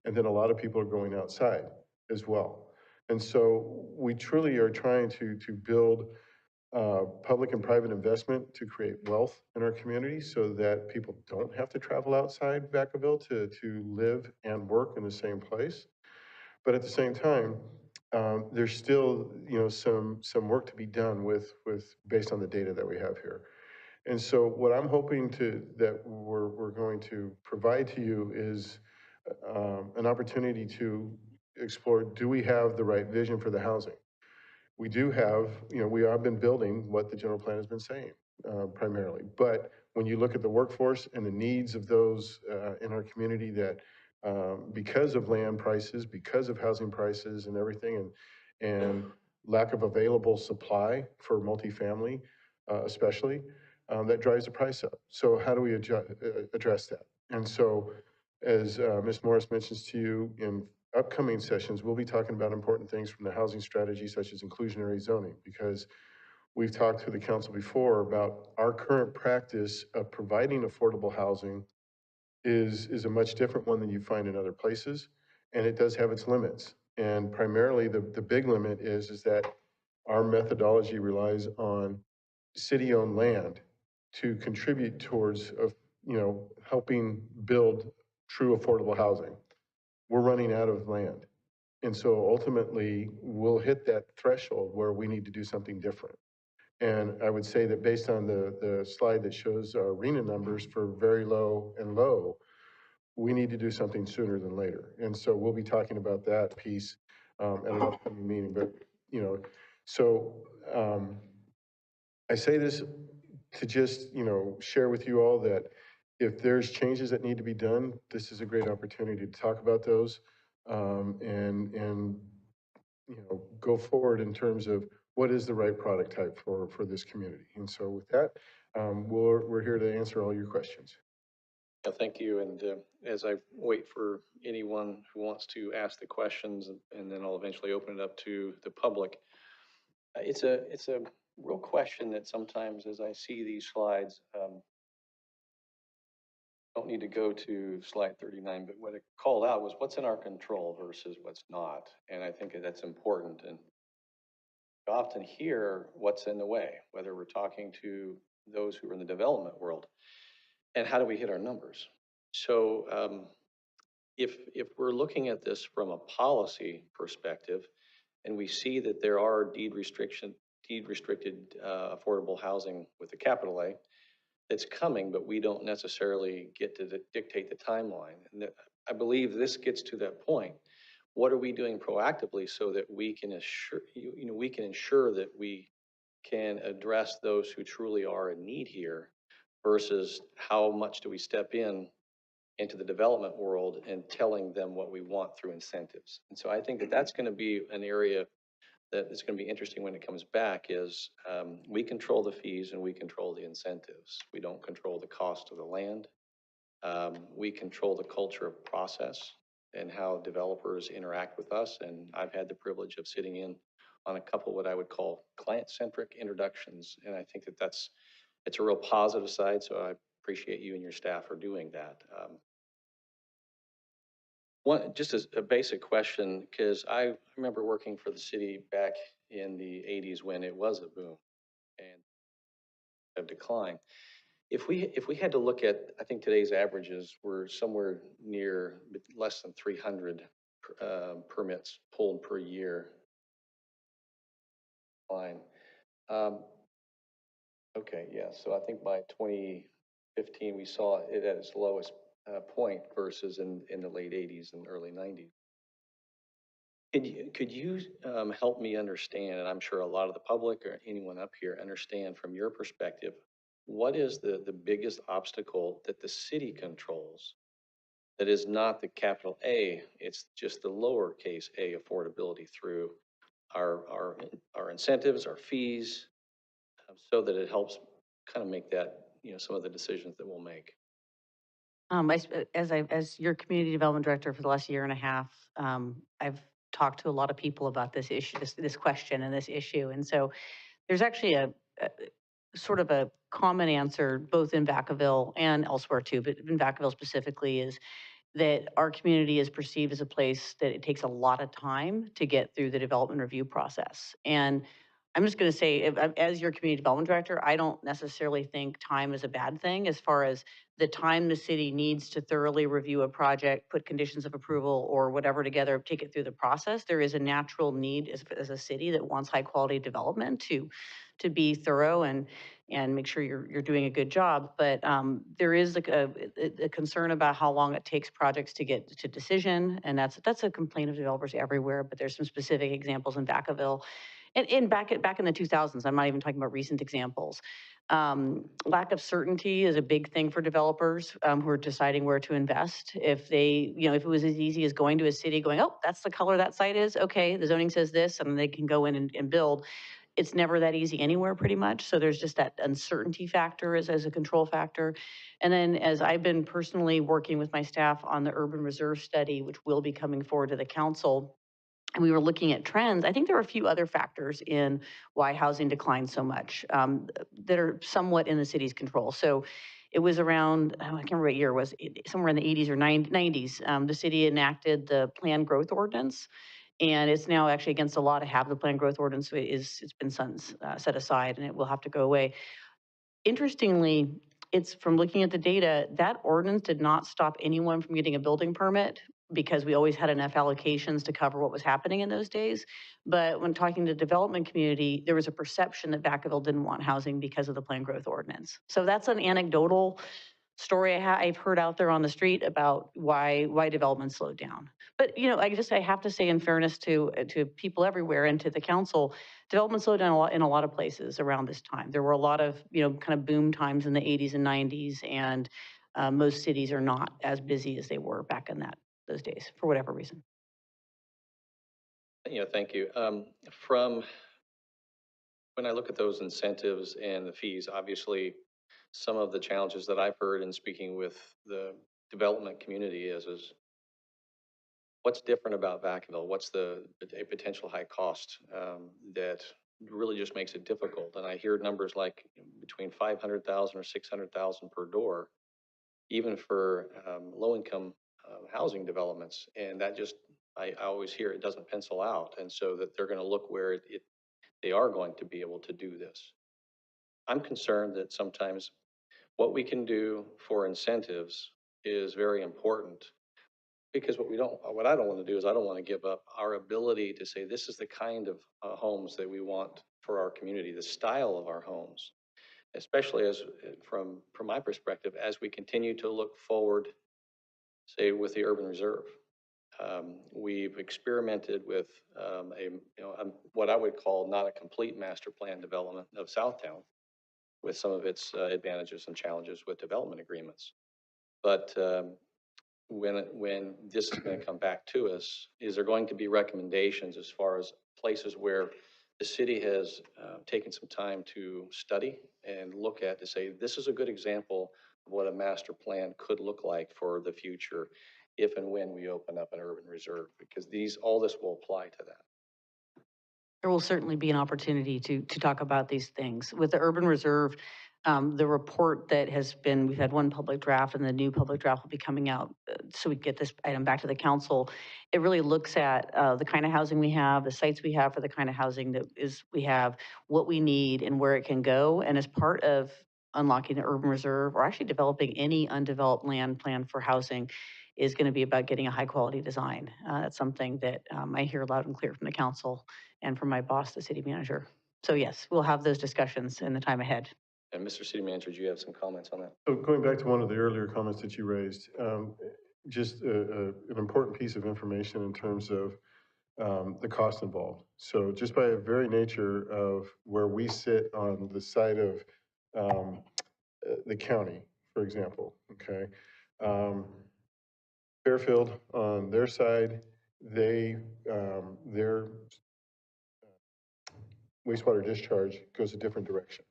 and then a lot of people are going outside as well. And so we truly are trying to build public and private investment to create wealth in our community so that people don't have to travel outside Vacaville to live and work in the same place. But at the same time, there's still, some work to be done based on the data that we have here. And so what I'm hoping that we're going to provide to you is an opportunity to explore, do we have the right vision for the housing? We do have, we have been building what the general plan has been saying primarily. But when you look at the workforce and the needs of those in our community that because of land prices, because of housing prices and everything, and lack of available supply for multifamily, especially, that drives the price up. So how do we address that? And so, as Ms. Morris mentions to you in upcoming sessions, we'll be talking about important things from the housing strategy, such as inclusionary zoning, because we've talked to the council before about our current practice of providing affordable housing is a much different one than you find in other places. and it does have its limits. And primarily, the big limit is that our methodology relies on city-owned land to contribute towards, helping build true affordable housing. We're running out of land. And so ultimately, we'll hit that threshold where we need to do something different. And I would say that based on the slide that shows our RENA numbers for very low and low, we need to do something sooner than later. And so we'll be talking about that piece at an upcoming meeting. But, so I say this to just, share with you all that if there's changes that need to be done, this is a great opportunity to talk about those and go forward in terms of what is the right product type for this community. And so with that, we're here to answer all your questions. Thank you. And as I wait for anyone who wants to ask the questions, and then I'll eventually open it up to the public. It's a real question that sometimes as I see these slides, don't need to go to slide 39, but what it called out was what's in our control versus what's not. And I think that's important. And we often hear what's in the way, whether we're talking to those who are in the development world, and how do we hit our numbers? So if we're looking at this from a policy perspective, and we see that there are deed restricted affordable housing with a capital A that's coming, but we don't necessarily get to dictate the timeline. And I believe this gets to that point. What are we doing proactively so that we can assure, we can ensure that we can address those who truly are in need here versus how much do we step into the development world and telling them what we want through incentives. And so I think that that's going to be an area that is going to be interesting when it comes back is we control the fees and we control the incentives. We don't control the cost of the land. We control the culture of process and how developers interact with us. And I've had the privilege of sitting in on a couple what I would call client-centric introductions. And I think that it's a real positive side. So I appreciate you and your staff for doing that. Just as a basic question, because I remember working for the city back in the 80s when it was a boom and a decline. If we had to look at, I think today's averages were somewhere near less than 300 permits pulled per year. Fine. Okay, yeah. So I think by 2015 we saw it at its lowest point versus in the late 80s and early 90s. Could you help me understand, and I'm sure a lot of the public or anyone up here understand from your perspective, what is the biggest obstacle that the city controls that is not the capital A, it's just the lowercase a affordability through our incentives, our fees, so that it helps kind of make that, some of the decisions that we'll make. As your community development director for the last year and a half, I've talked to a lot of people about this issue, this question and this issue. And so there's actually a sort of a common answer, both in Vacaville and elsewhere too, but in Vacaville specifically, is that our community is perceived as a place that it takes a lot of time to get through the development review process. And I'm just going to say, as your community development director, I don't necessarily think time is a bad thing as far as the time the city needs to thoroughly review a project, put conditions of approval or whatever together, take it through the process. There is a natural need as a city that wants high quality development to be thorough and make sure you're doing a good job. But there is a concern about how long it takes projects to get to decision, and that's a complaint of developers everywhere. But there's some specific examples in Vacaville, and back in the 2000s. I'm not even talking about recent examples. Lack of certainty is a big thing for developers who are deciding where to invest. If if it was as easy as going to a city, going, oh, that's the color that site is, okay, the zoning says this, and they can go in and build. It's never that easy anywhere pretty much. So there's just that uncertainty factor as a control factor. And then as I've been personally working with my staff on the urban reserve study, which will be coming forward to the council, and we were looking at trends, I think there are a few other factors in why housing declines so much that are somewhat in the city's control. So It was around, I can't remember what year it was, somewhere in the 80s or 90s. The city enacted the planned growth ordinance, and it's now actually against the law to have the planned growth ordinance. It's been set aside, and it will have to go away. Interestingly, it's from looking at the data, that ordinance did not stop anyone from getting a building permit because we always had enough allocations to cover what was happening in those days. But when talking to the development community, there was a perception that Vacaville didn't want housing because of the planned growth ordinance. So that's an anecdotal story I've heard out there on the street about why development slowed down. But I have to say, in fairness to people everywhere and to the council, development slowed down a lot in a lot of places around this time. There were a lot of kind of boom times in the 80s and 90s, and most cities are not as busy as they were back in those days for whatever reason. Thank you. From when I look at those incentives and the fees, obviously, some of the challenges that I've heard in speaking with the development community is what's different about Vacaville? What's a potential high cost that really just makes it difficult? And I hear numbers like between 500,000 or 600,000 per door, even for low-income housing developments. And that just, I always hear it doesn't pencil out. And so that they're going to look where they are going to be able to do this. I'm concerned that sometimes what we can do for incentives is very important, because what I don't want to do is I don't want to give up our ability to say this is the kind of homes that we want for our community, the style of our homes, especially as from my perspective, as we continue to look forward, say with the urban reserve. We've experimented with what I would call not a complete master plan development of Southtown, with some of its advantages and challenges with development agreements. But when this is going to come back to us, is there going to be recommendations as far as places where the city has taken some time to study and look at to say, this is a good example of what a master plan could look like for the future if and when we open up an urban reserve, because all this will apply to that. There will certainly be an opportunity to talk about these things. With the urban reserve, the report that we've had one public draft, and the new public draft will be coming out, so we get this item back to the council. It really looks at the kind of housing we have, the sites we have for the kind of housing we have, what we need and where it can go. And as part of unlocking the urban reserve, or actually developing any undeveloped land plan for housing, is going to be about getting a high quality design. That's something that I hear loud and clear from the council and from my boss, the city manager. So yes, we'll have those discussions in the time ahead. And Mr. City Manager, do you have some comments on that? So going back to one of the earlier comments that you raised, just an important piece of information in terms of the cost involved. So just by a very nature of where we sit on the side of the county, for example, okay? Fairfield, on their side, their wastewater discharge goes a different direction.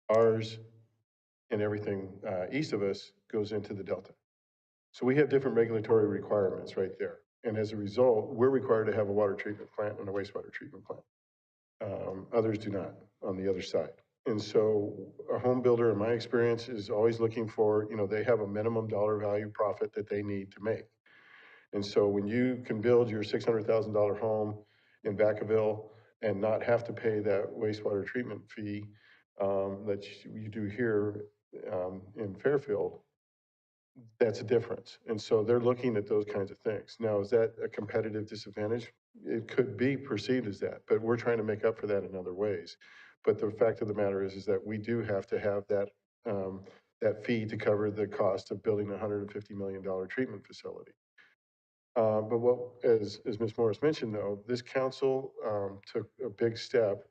Ours and everything east of us goes into the Delta. So we have different regulatory requirements right there. And as a result, we're required to have a water treatment plant and a wastewater treatment plant. Others do not on the other side. And so a home builder, in my experience, is always looking for, they have a minimum dollar value profit that they need to make. And so when you can build your $600,000 home in Vacaville and not have to pay that wastewater treatment fee that you do here in Fairfield, that's a difference. And so they're looking at those kinds of things. Now, is that a competitive disadvantage? It could be perceived as that, but we're trying to make up for that in other ways. But the fact of the matter is that we do have to have that fee to cover the cost of building a $150 million treatment facility. But as Ms. Morris mentioned, though, this council took a big step,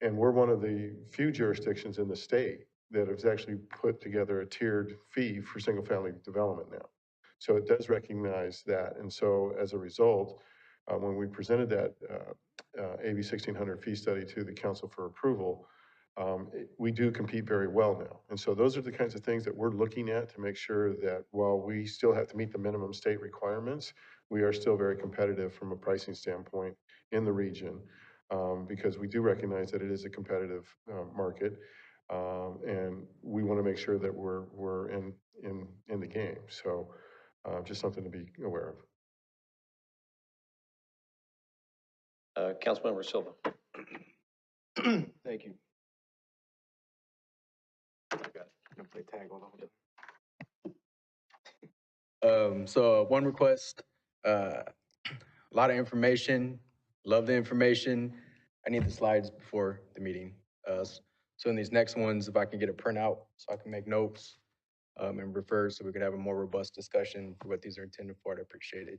and we're one of the few jurisdictions in the state that has actually put together a tiered fee for single-family development now. So it does recognize that. And so as a result, when we presented that AB 1600 fee study to the council for approval, we do compete very well now. And so those are the kinds of things that we're looking at to make sure that while we still have to meet the minimum state requirements, we are still very competitive from a pricing standpoint in the region, because we do recognize that it is a competitive market. And we want to make sure that we're in the game. So just something to be aware of. Councilmember Silva. Thank you. Got Gonna play tag on So one request, a lot of information, love the information. I need the slides before the meeting. So in these next ones, if I can get a printout so I can make notes and refer so we could have a more robust discussion for what these are intended for, I'd appreciate it.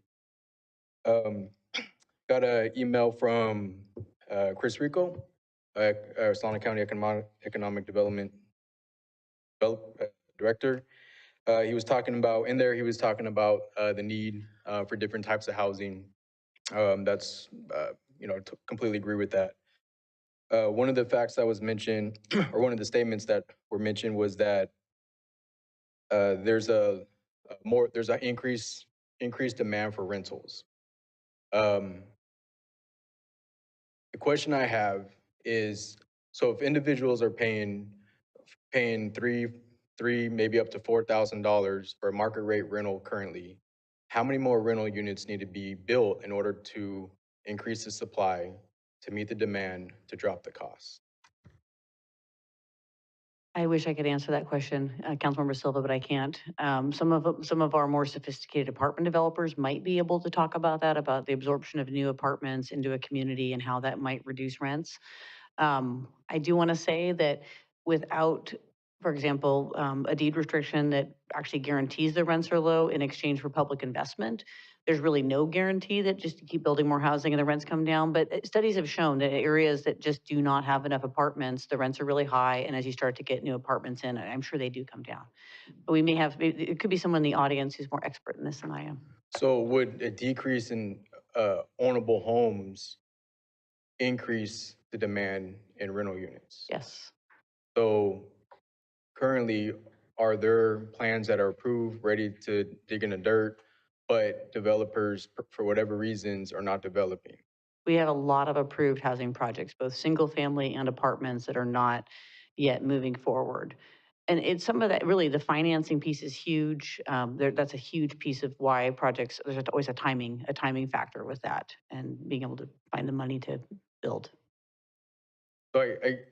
Got an email from Chris Rico, Solana County Economic Development Director. He was talking about, in there, he was talking about the need for different types of housing. That's, completely agree with that. One of the facts that was mentioned, or one of the statements that were mentioned was that there's an increased demand for rentals. The question I have is, so if individuals are paying three, maybe up to $4,000 for a market rate rental currently, how many more rental units need to be built in order to increase the supply, to meet the demand, to drop the cost? I wish I could answer that question, Councilmember Silva, but I can't. Some of our more sophisticated apartment developers might be able to talk about that, about the absorption of new apartments into a community and how that might reduce rents. I do want to say that without, for example, a deed restriction that actually guarantees the rents are low in exchange for public investment, there's really no guarantee that just to keep building more housing and the rents come down. But studies have shown that areas that just do not have enough apartments, the rents are really high. And as you start to get new apartments in, I'm sure they do come down. But we may have, it could be someone in the audience who's more expert in this than I am. So would a decrease in ownable homes increase the demand in rental units? Yes. So currently, are there plans that are approved, ready to dig in the dirt, but developers, for whatever reasons, are not developing? We have a lot of approved housing projects, both single family and apartments that are not yet moving forward. And it's some of that, really, the financing piece is huge. That's a huge piece of why projects, there's always a timing factor with that and being able to find the money to build. So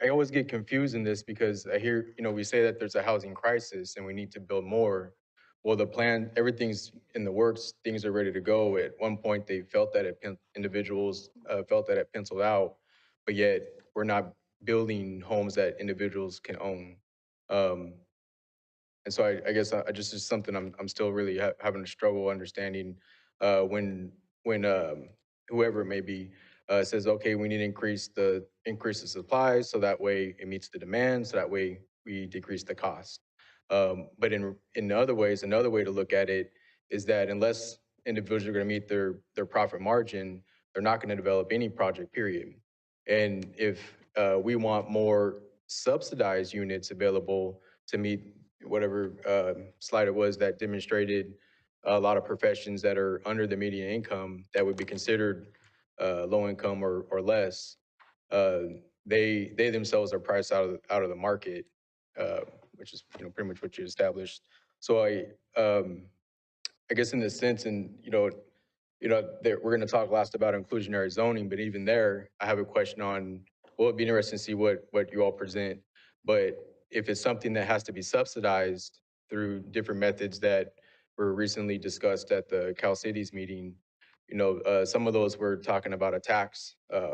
I always get confused in this because I hear, we say that there's a housing crisis and we need to build more. Well, the plan, everything's in the works, things are ready to go. At one point, they felt that individuals felt that it penciled out, but yet we're not building homes that individuals can own. Um, and so I guess I just is something I'm still really having a struggle understanding when whoever it may be says, okay, we need to increase the supply so that way it meets the demand, so that way we decrease the cost. But in other ways, another way to look at it is that unless individuals are going to meet their profit margin, they're not going to develop any project, period. And if we want more subsidized units available to meet whatever slide it was that demonstrated a lot of professions that are under the median income that would be considered low income or less, uh, they themselves are priced out of the market, which is pretty much what you established. So I guess in this sense, and we're going to talk last about inclusionary zoning, but even there, I have a question on. Well, it'd be interesting to see what you all present, but if it's something that has to be subsidized through different methods that were recently discussed at the Cal Cities meeting, some of those were talking about a tax, a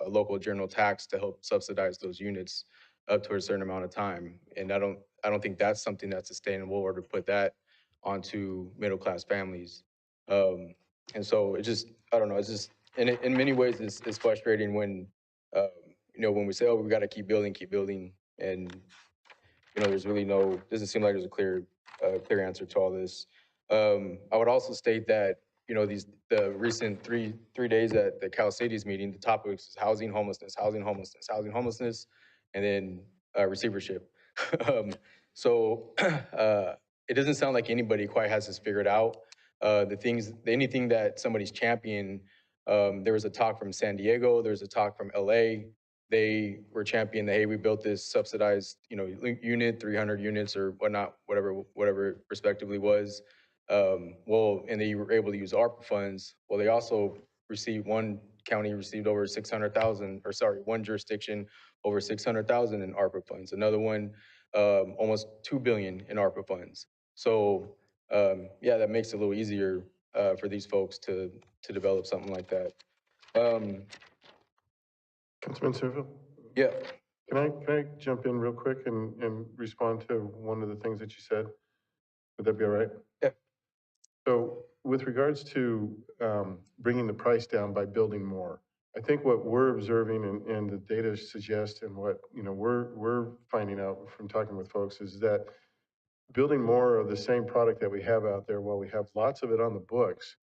local general tax to help subsidize those units up to a certain amount of time, and I don't think that's something that's sustainable, or to put that onto middle class families. And so I don't know, it's just, in many ways, it's frustrating when, when we say, oh, we got to keep building, and, there's really doesn't seem like there's a clear answer to all this. I would also state that, the recent three days at the Cal Cities meeting, the topic is housing, homelessness, and then receivership. So it doesn't sound like anybody quite has this figured out. Anything that somebody's championed, there was a talk from San Diego, there was a talk from LA, they were championing that, hey, we built this subsidized, unit, 300 units or whatnot, whatever it respectively was. And they were able to use ARPA funds. Well, they also one county received over 600,000, or sorry, one jurisdiction over 600,000 in ARPA funds. Another one, almost 2 billion in ARPA funds. So, yeah, that makes it a little easier for these folks to develop something like that. Councilman Surville? Yeah, Can I jump in real quick and respond to one of the things that you said? Would that be all right? Yeah. So with regards to bringing the price down by building more, I think what we're observing and the data suggests and what, we're finding out from talking with folks is that building more of the same product that we have out there, while we have lots of it on the books,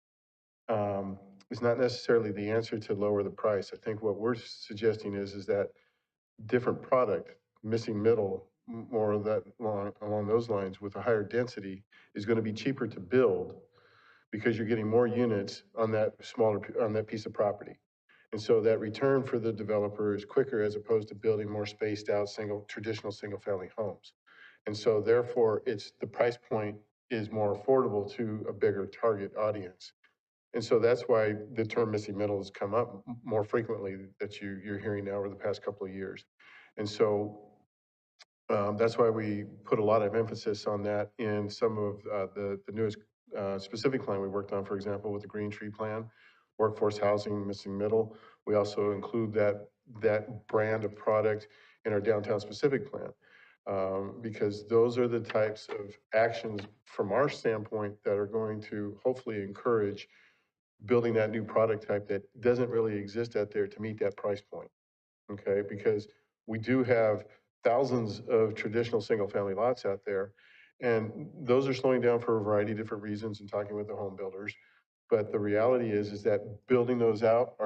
is not necessarily the answer to lower the price. I think what we're suggesting is that different product, missing middle, more of that along those lines with a higher density is going to be cheaper to build because you're getting more units on that on that piece of property. And so that return for the developer is quicker as opposed to building more spaced out traditional single family homes. And so therefore the price point is more affordable to a bigger target audience. And so that's why the term missing middle has come up more frequently that you're hearing now over the past couple of years. And so that's why we put a lot of emphasis on that in some of the newest specific plan we worked on, for example, with the Green Tree Plan, workforce housing, missing middle. We also include that brand of product in our downtown specific plan. Because those are the types of actions from our standpoint that are going to hopefully encourage building that new product type that doesn't really exist out there to meet that price point. Okay, because we do have thousands of traditional single-family lots out there, and those are slowing down for a variety of different reasons and talking with the home builders. But the reality is that building those out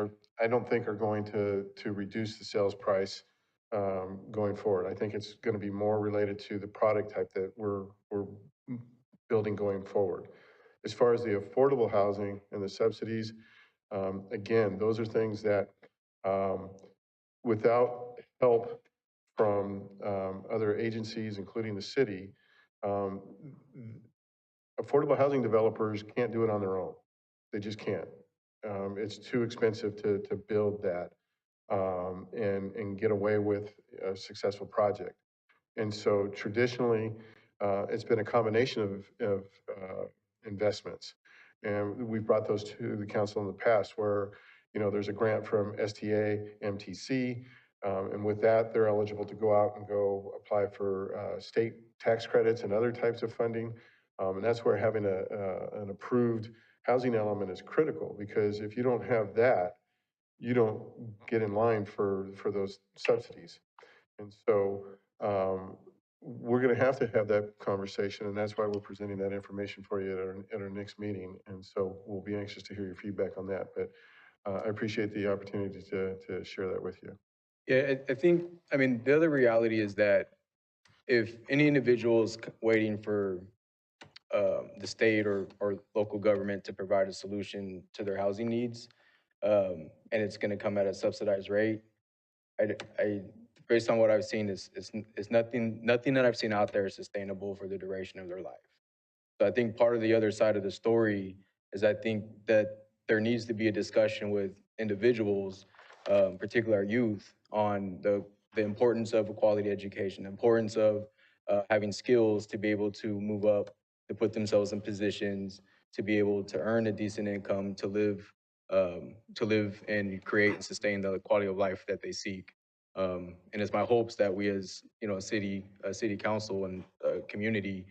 I don't think are going to reduce the sales price going forward. I think it's going to be more related to the product type that we're building going forward. As far as the affordable housing and the subsidies, again, those are things that without help from other agencies, including the city, affordable housing developers can't do it on their own. They just can't. It's too expensive to build that and get away with a successful project. And so traditionally, it's been a combination of investments. And we've brought those to the council in the past where, there's a grant from STA, MTC, and with that, they're eligible to go out and go apply for state tax credits and other types of funding. And that's where having an approved housing element is critical, because if you don't have that, you don't get in line for those subsidies. And so we're going to have that conversation, and that's why we're presenting that information for you at our next meeting. And so we'll be anxious to hear your feedback on that. But I appreciate the opportunity to share that with you. yeah, I mean, the other reality is that if any individual's waiting for the state or local government to provide a solution to their housing needs, and it's going to come at a subsidized rate, based on what I've seen, is nothing that I've seen out there is sustainable for the duration of their life. So I think part of the other side of the story is I think that there needs to be a discussion with individuals, particularly our youth, on the importance of a quality education, the importance of having skills to be able to move up, to put themselves in positions, to be able to earn a decent income, to live and create and sustain the quality of life that they seek. And it's my hopes that we, as a city council and community,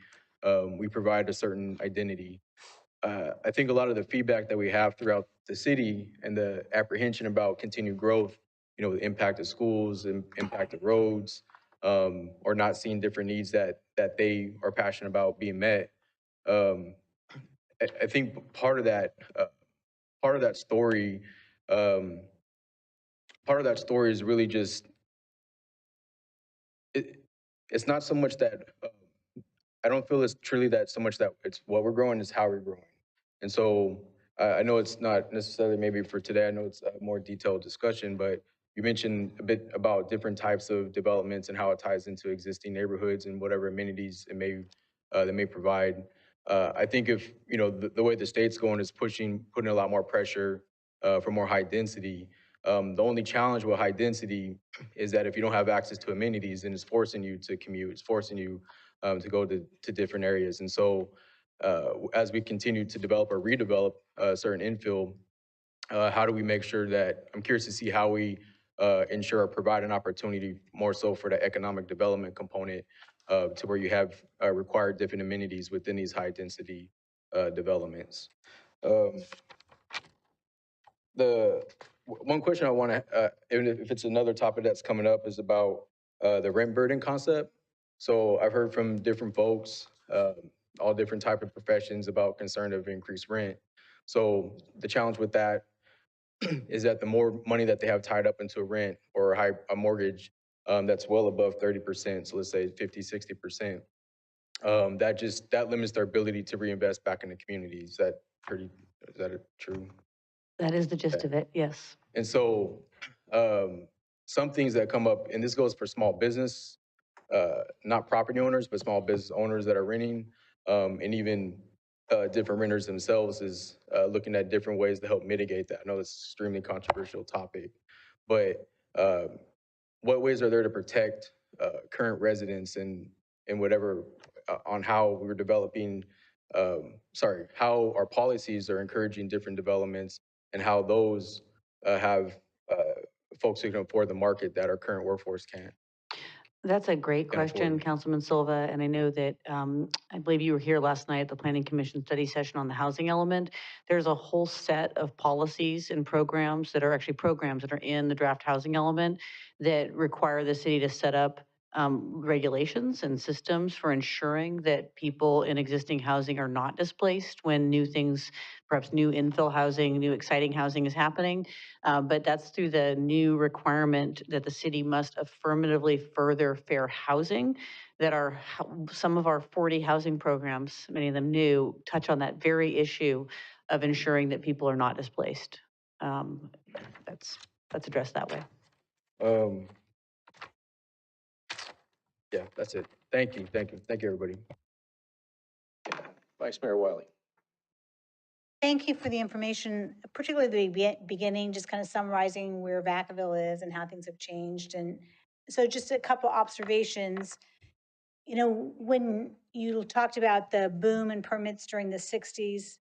we provide a certain identity. I think a lot of the feedback that we have throughout the city and the apprehension about continued growth, the impact of schools and impact of roads, or not seeing different needs that they are passionate about being met. I think part of that story, is really just it's not so much that I don't feel it's truly that so much that it's what we're growing, is how we're growing. And so I know it's not necessarily maybe for today, I know it's a more detailed discussion, but you mentioned a bit about different types of developments and how it ties into existing neighborhoods and whatever amenities they may provide. I think if, the way the state's going is putting a lot more pressure for more high density. The only challenge with high density is that if you don't have access to amenities, then it's forcing you to commute, it's forcing you to go to different areas. And so as we continue to develop or redevelop certain infill, how do we make sure that, I'm curious to see how we ensure or provide an opportunity more so for the economic development component to where you have required different amenities within these high density developments. Um, one question I want to, if it's another topic that's coming up, is about the rent burden concept. So I've heard from different folks, all different type of professions, about concern of increased rent. So the challenge with that is that the more money that they have tied up into a rent or a mortgage that's well above 30%, so let's say 50, 60%, that limits their ability to reinvest back in the community. Is that true? That is the gist of it, yes. And so some things that come up, and this goes for small business, not property owners, but small business owners that are renting, and even different renters themselves, is looking at different ways to help mitigate that. I know it's an extremely controversial topic, but what ways are there to protect current residents and whatever on how we're developing, how our policies are encouraging different developments and how those have folks who can afford the market that our current workforce can't? That's a great Can question, afford. Councilman Silva, and I know that, I believe you were here last night at the Planning Commission study session on the housing element. There's a whole set of policies and programs that are actually programs that are in the draft housing element that require the city to set up regulations and systems for ensuring that people in existing housing are not displaced when new things, perhaps new infill housing, new exciting housing is happening. But that's through the new requirement that the city must affirmatively further fair housing, that are some of our 40 housing programs, many of them new, touch on that very issue of ensuring that people are not displaced. That's addressed that way. Um, yeah, that's it. Thank you, everybody. Vice Mayor Wiley. Thank you for the information, particularly the beginning, just kind of summarizing where Vacaville is and how things have changed. And so just a couple observations. You know, when you talked about the boom in permits during the 60s,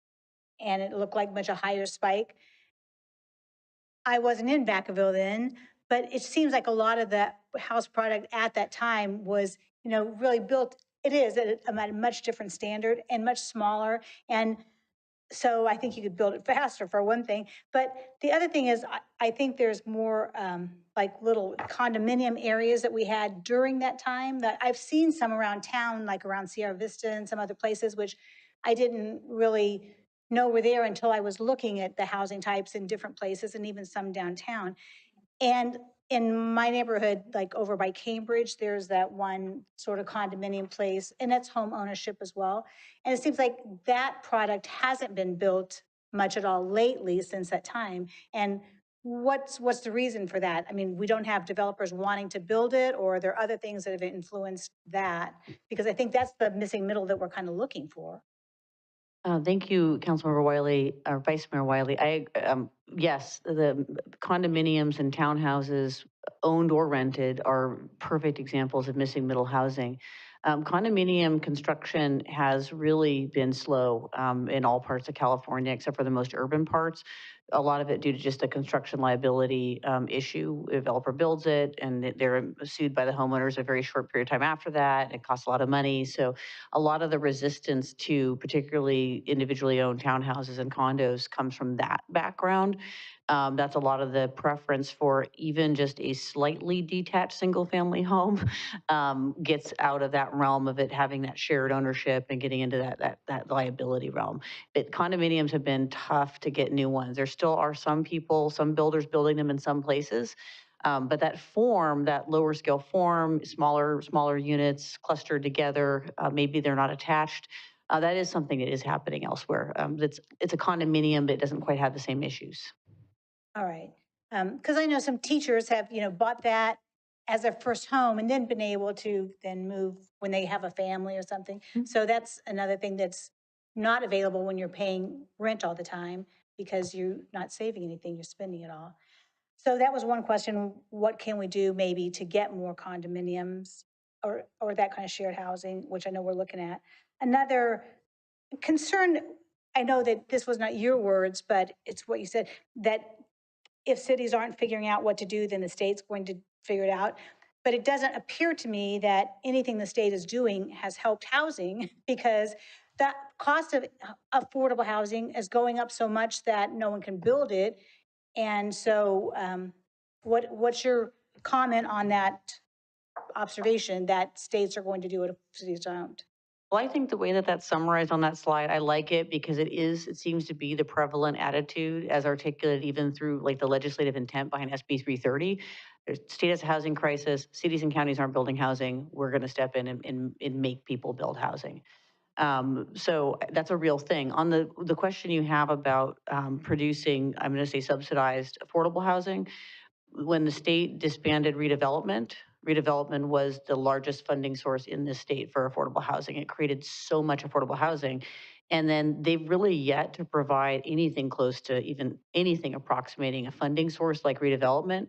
and it looked like much a higher spike, I wasn't in Vacaville then, but it seems like a lot of the house product at that time was, really built, it is at a much different standard and much smaller. And so I think you could build it faster, for one thing. But the other thing is, I think there's more like little condominium areas that we had during that time that I've seen some around town, like around Sierra Vista and some other places, which I didn't really know were there until I was looking at the housing types in different places and even some downtown. And in my neighborhood, like over by Cambridge, there's that one sort of condominium place, and that's home ownership as well. And it seems like that product hasn't been built much at all lately since that time. And what's the reason for that? I mean, we don't have developers wanting to build it, or are there other things that have influenced that? Because I think that's the missing middle that we're kind of looking for. Thank you, Councilmember Wiley, or Vice Mayor Wiley. Yes, the condominiums and townhouses, owned or rented, are perfect examples of missing middle housing. Condominium construction has really been slow in all parts of California, except for the most urban parts. A lot of it due to just a construction liability issue. The developer builds it and they're sued by the homeowners a very short period of time after that. It costs a lot of money. So a lot of the resistance to particularly individually owned townhouses and condos comes from that background. That's a lot of the preference for even just a slightly detached single family home gets out of that realm of it having that shared ownership and getting into that liability realm. But condominiums have been tough to get new ones. There still are some people, some builders building them in some places. But that form, that lower scale form, smaller units clustered together, maybe they're not attached. That is something that is happening elsewhere. It's a condominium, but it doesn't quite have the same issues. All right. Because I know some teachers have, bought that as their first home and then been able to then move when they have a family or something. So that's another thing that's not available when you're paying rent all the time because you're not saving anything, you're spending it all. So that was one question. What can we do maybe to get more condominiums or that kind of shared housing, which I know we're looking at? Another concern, I know that this was not your words, but it's what you said, that if cities aren't figuring out what to do, then the state's going to figure it out. But it doesn't appear to me that anything the state is doing has helped housing because that cost of affordable housing is going up so much that no one can build it. And so what's your comment on that observation that states are going to do it if cities don't? Well, I think the way that that's summarized on that slide, I like it because it seems to be the prevalent attitude as articulated even through like the legislative intent behind SB 330. There's state has a housing crisis, cities and counties aren't building housing, we're gonna step in and make people build housing. So that's a real thing. On the question you have about producing, I'm gonna say subsidized affordable housing, when the state disbanded redevelopment was the largest funding source in the state for affordable housing. It created so much affordable housing. And then they've really yet to provide anything close to even anything approximating a funding source like redevelopment.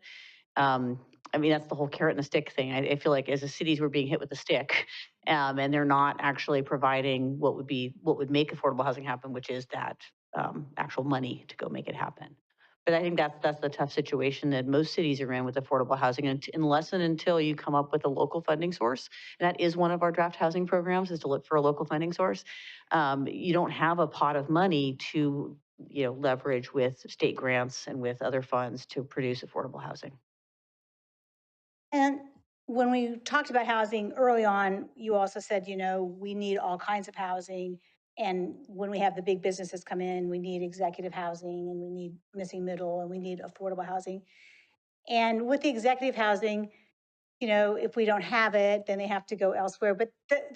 Um, I mean, that's the whole carrot and the stick thing. I feel like as a cities, we're being hit with the stick, and they're not actually providing what would make affordable housing happen, which is that actual money to go make it happen. But I think that's the tough situation that most cities are in with affordable housing, and unless and until you come up with a local funding source, and that is one of our draft housing programs, is to look for a local funding source. You don't have a pot of money to leverage with state grants and with other funds to produce affordable housing. And when we talked about housing early on, you also said, we need all kinds of housing. And when we have the big businesses come in, we need executive housing and we need missing middle and we need affordable housing. And with the executive housing, if we don't have it, then they have to go elsewhere. But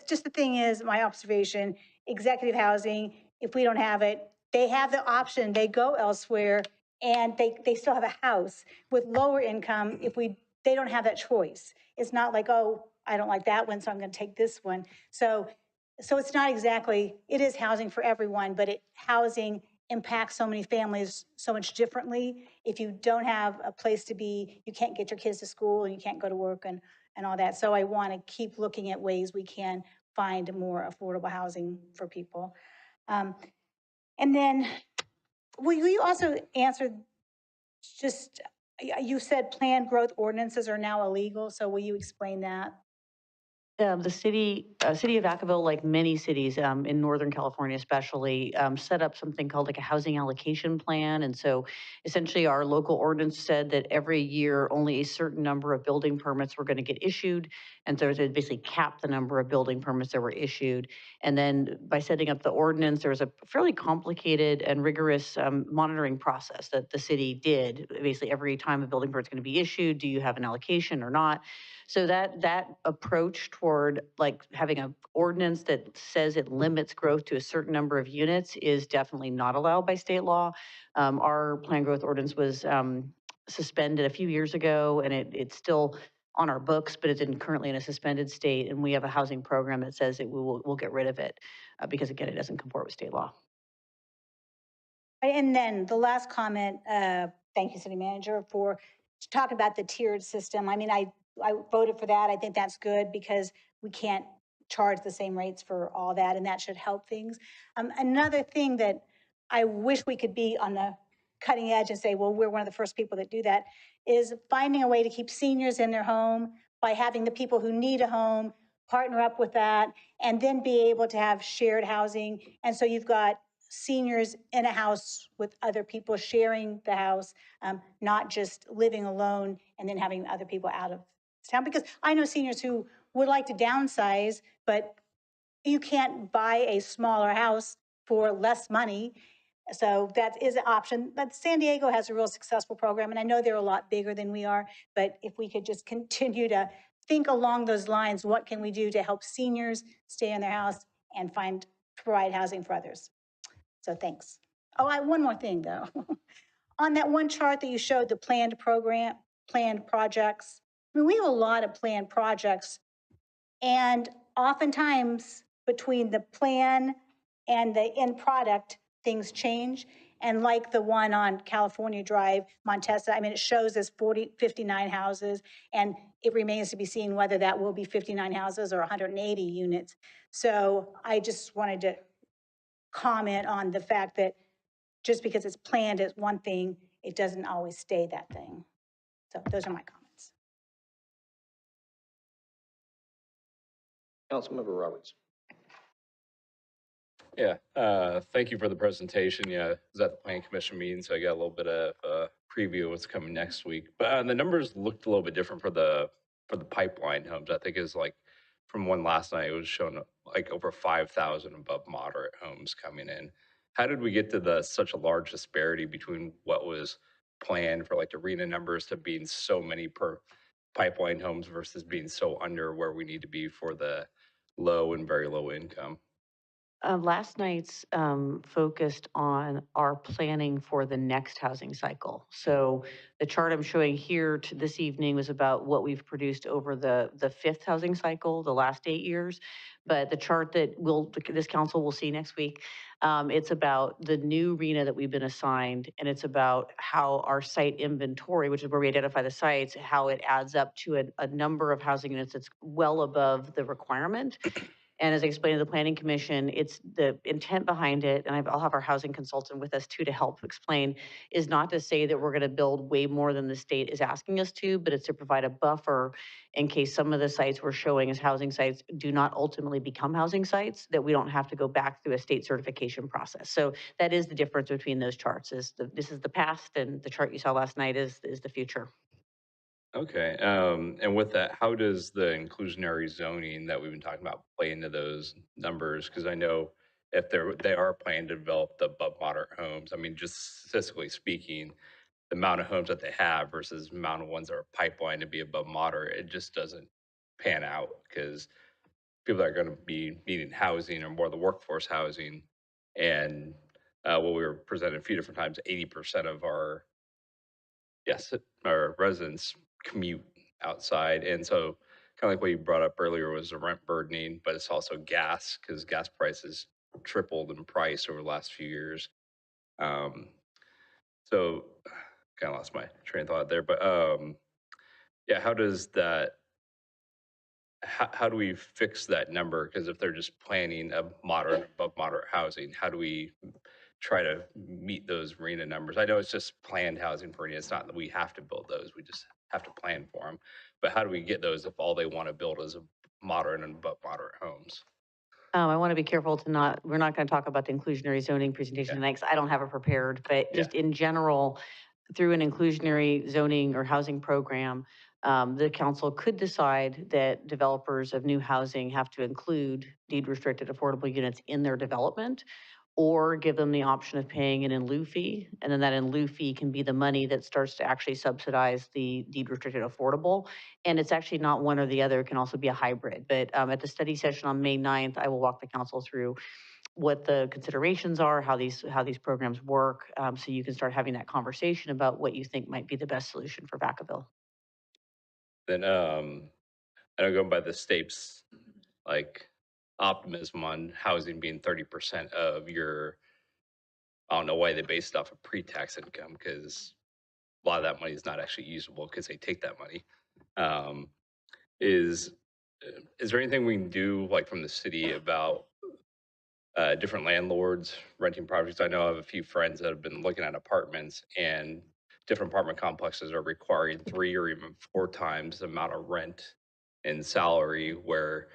just the thing is, my observation, executive housing, if we don't have it, they have the option, they go elsewhere and they still have a house. With lower income, they don't have that choice. It's not like, oh, I don't like that one, so I'm going to take this one. So it's not exactly, it is housing for everyone, but housing impacts so many families so much differently. If you don't have a place to be, you can't get your kids to school and you can't go to work and all that. So I want to keep looking at ways we can find more affordable housing for people. And then, will you also answer just, you said planned growth ordinances are now illegal, so will you explain that? The city of Vacaville, like many cities in Northern California especially, set up something called like a housing allocation plan. And so essentially our local ordinance said that every year only a certain number of building permits were going to get issued. And so it basically capped the number of building permits that were issued. And then by setting up the ordinance, there was a fairly complicated and rigorous monitoring process that the city did. Basically every time a building permit is going to be issued, do you have an allocation or not? So that approach toward like having an ordinance that says it limits growth to a certain number of units is definitely not allowed by state law. Our planned growth ordinance was suspended a few years ago, and it's still on our books, but it's currently in a suspended state. And we have a housing program that says we'll get rid of it because again, it doesn't comport with state law. And then the last comment, thank you, City Manager, for talking about the tiered system. I mean, I voted for that. I think that's good because we can't charge the same rates for all that, and that should help things. Another thing that I wish we could be on the cutting edge and say, well, we're one of the first people that do that, is finding a way to keep seniors in their home by having the people who need a home partner up with that, and then be able to have shared housing. And so you've got seniors in a house with other people sharing the house, not just living alone and then having other people out of town. Because I know seniors who would like to downsize, but you can't buy a smaller house for less money. So that is an option. But San Diego has a real successful program, and I know they're a lot bigger than we are. But if we could just continue to think along those lines, what can we do to help seniors stay in their house and provide housing for others? So thanks. Oh, one more thing though. on that one chart that you showed, the planned projects, I mean, we have a lot of planned projects. And oftentimes between the plan and the end product, things change. And like the one on California Drive, Montesa, I mean, it shows as 59 houses, and it remains to be seen whether that will be 59 houses or 180 units. So I just wanted to comment on the fact that just because it's planned as one thing, it doesn't always stay that thing. So those are my comments. Councilmember Roberts. Yeah, thank you for the presentation. Yeah, I was at the planning commission meeting, so I got a little bit of preview of what's coming next week. But the numbers looked a little bit different for the pipeline homes. I think is like from one last night, it was showing like over 5,000 above moderate homes coming in. How did we get to such a large disparity between what was planned for like the arena numbers to being so many per pipeline homes versus being so under where we need to be for the low and very low income? Last night's focused on our planning for the next housing cycle. So the chart I'm showing here to this evening was about what we've produced over the fifth housing cycle, the last 8 years. But the chart that this council will see next week, it's about the new RENA that we've been assigned, and it's about how our site inventory, which is where we identify the sites, how it adds up to a number of housing units that's well above the requirement. And as I explained to the Planning Commission, it's the intent behind it, and I'll have our housing consultant with us too to help explain, is not to say that we're going to build way more than the state is asking us to, but it's to provide a buffer in case some of the sites we're showing as housing sites do not ultimately become housing sites, that we don't have to go back through a state certification process. So that is the difference between those charts. This is the past, and the chart you saw last night is the future. Okay, and with that, how does the inclusionary zoning that we've been talking about play into those numbers? Because I know if they are planning to develop the above moderate homes, I mean, just statistically speaking, the amount of homes that they have versus the amount of ones that are pipeline to be above moderate, it just doesn't pan out because people that are going to be needing housing or more the workforce housing. And what we were presented a few different times, 80% of our our residents commute outside. And so kind of like what you brought up earlier was the rent burdening, but it's also gas because gas prices tripled in price over the last few years. Um, so kind of lost my train of thought there, but yeah, how do we fix that number? Because if they're just planning a moderate, above moderate housing, how do we try to meet those RENA numbers? I know it's just planned housing for RENA. It's not that we have to build those. We just have to plan for them. But how do we get those if all they want to build is a moderate and above moderate homes? I want to be careful we're not going to talk about the inclusionary zoning presentation tonight because I don't have it prepared, but just in general, through an inclusionary zoning or housing program, the council could decide that developers of new housing have to include deed restricted affordable units in their development, or give them the option of paying an in lieu fee. And then that in lieu fee can be the money that starts to actually subsidize the deed restricted affordable. And it's actually not one or the other, it can also be a hybrid. But at the study session on May 9th, I will walk the council through what the considerations are, how these programs work, so you can start having that conversation about what you think might be the best solution for Vacaville. Then I don't go by the state's like optimism on housing being 30% of your, I don't know why they based off of pre-tax income because a lot of that money is not actually usable because they take that money. Um, is is there anything we can do like from the city about different landlords renting properties? I know I have a few friends that have been looking at apartments, and different apartment complexes are requiring 3 or even 4 times the amount of rent and salary where,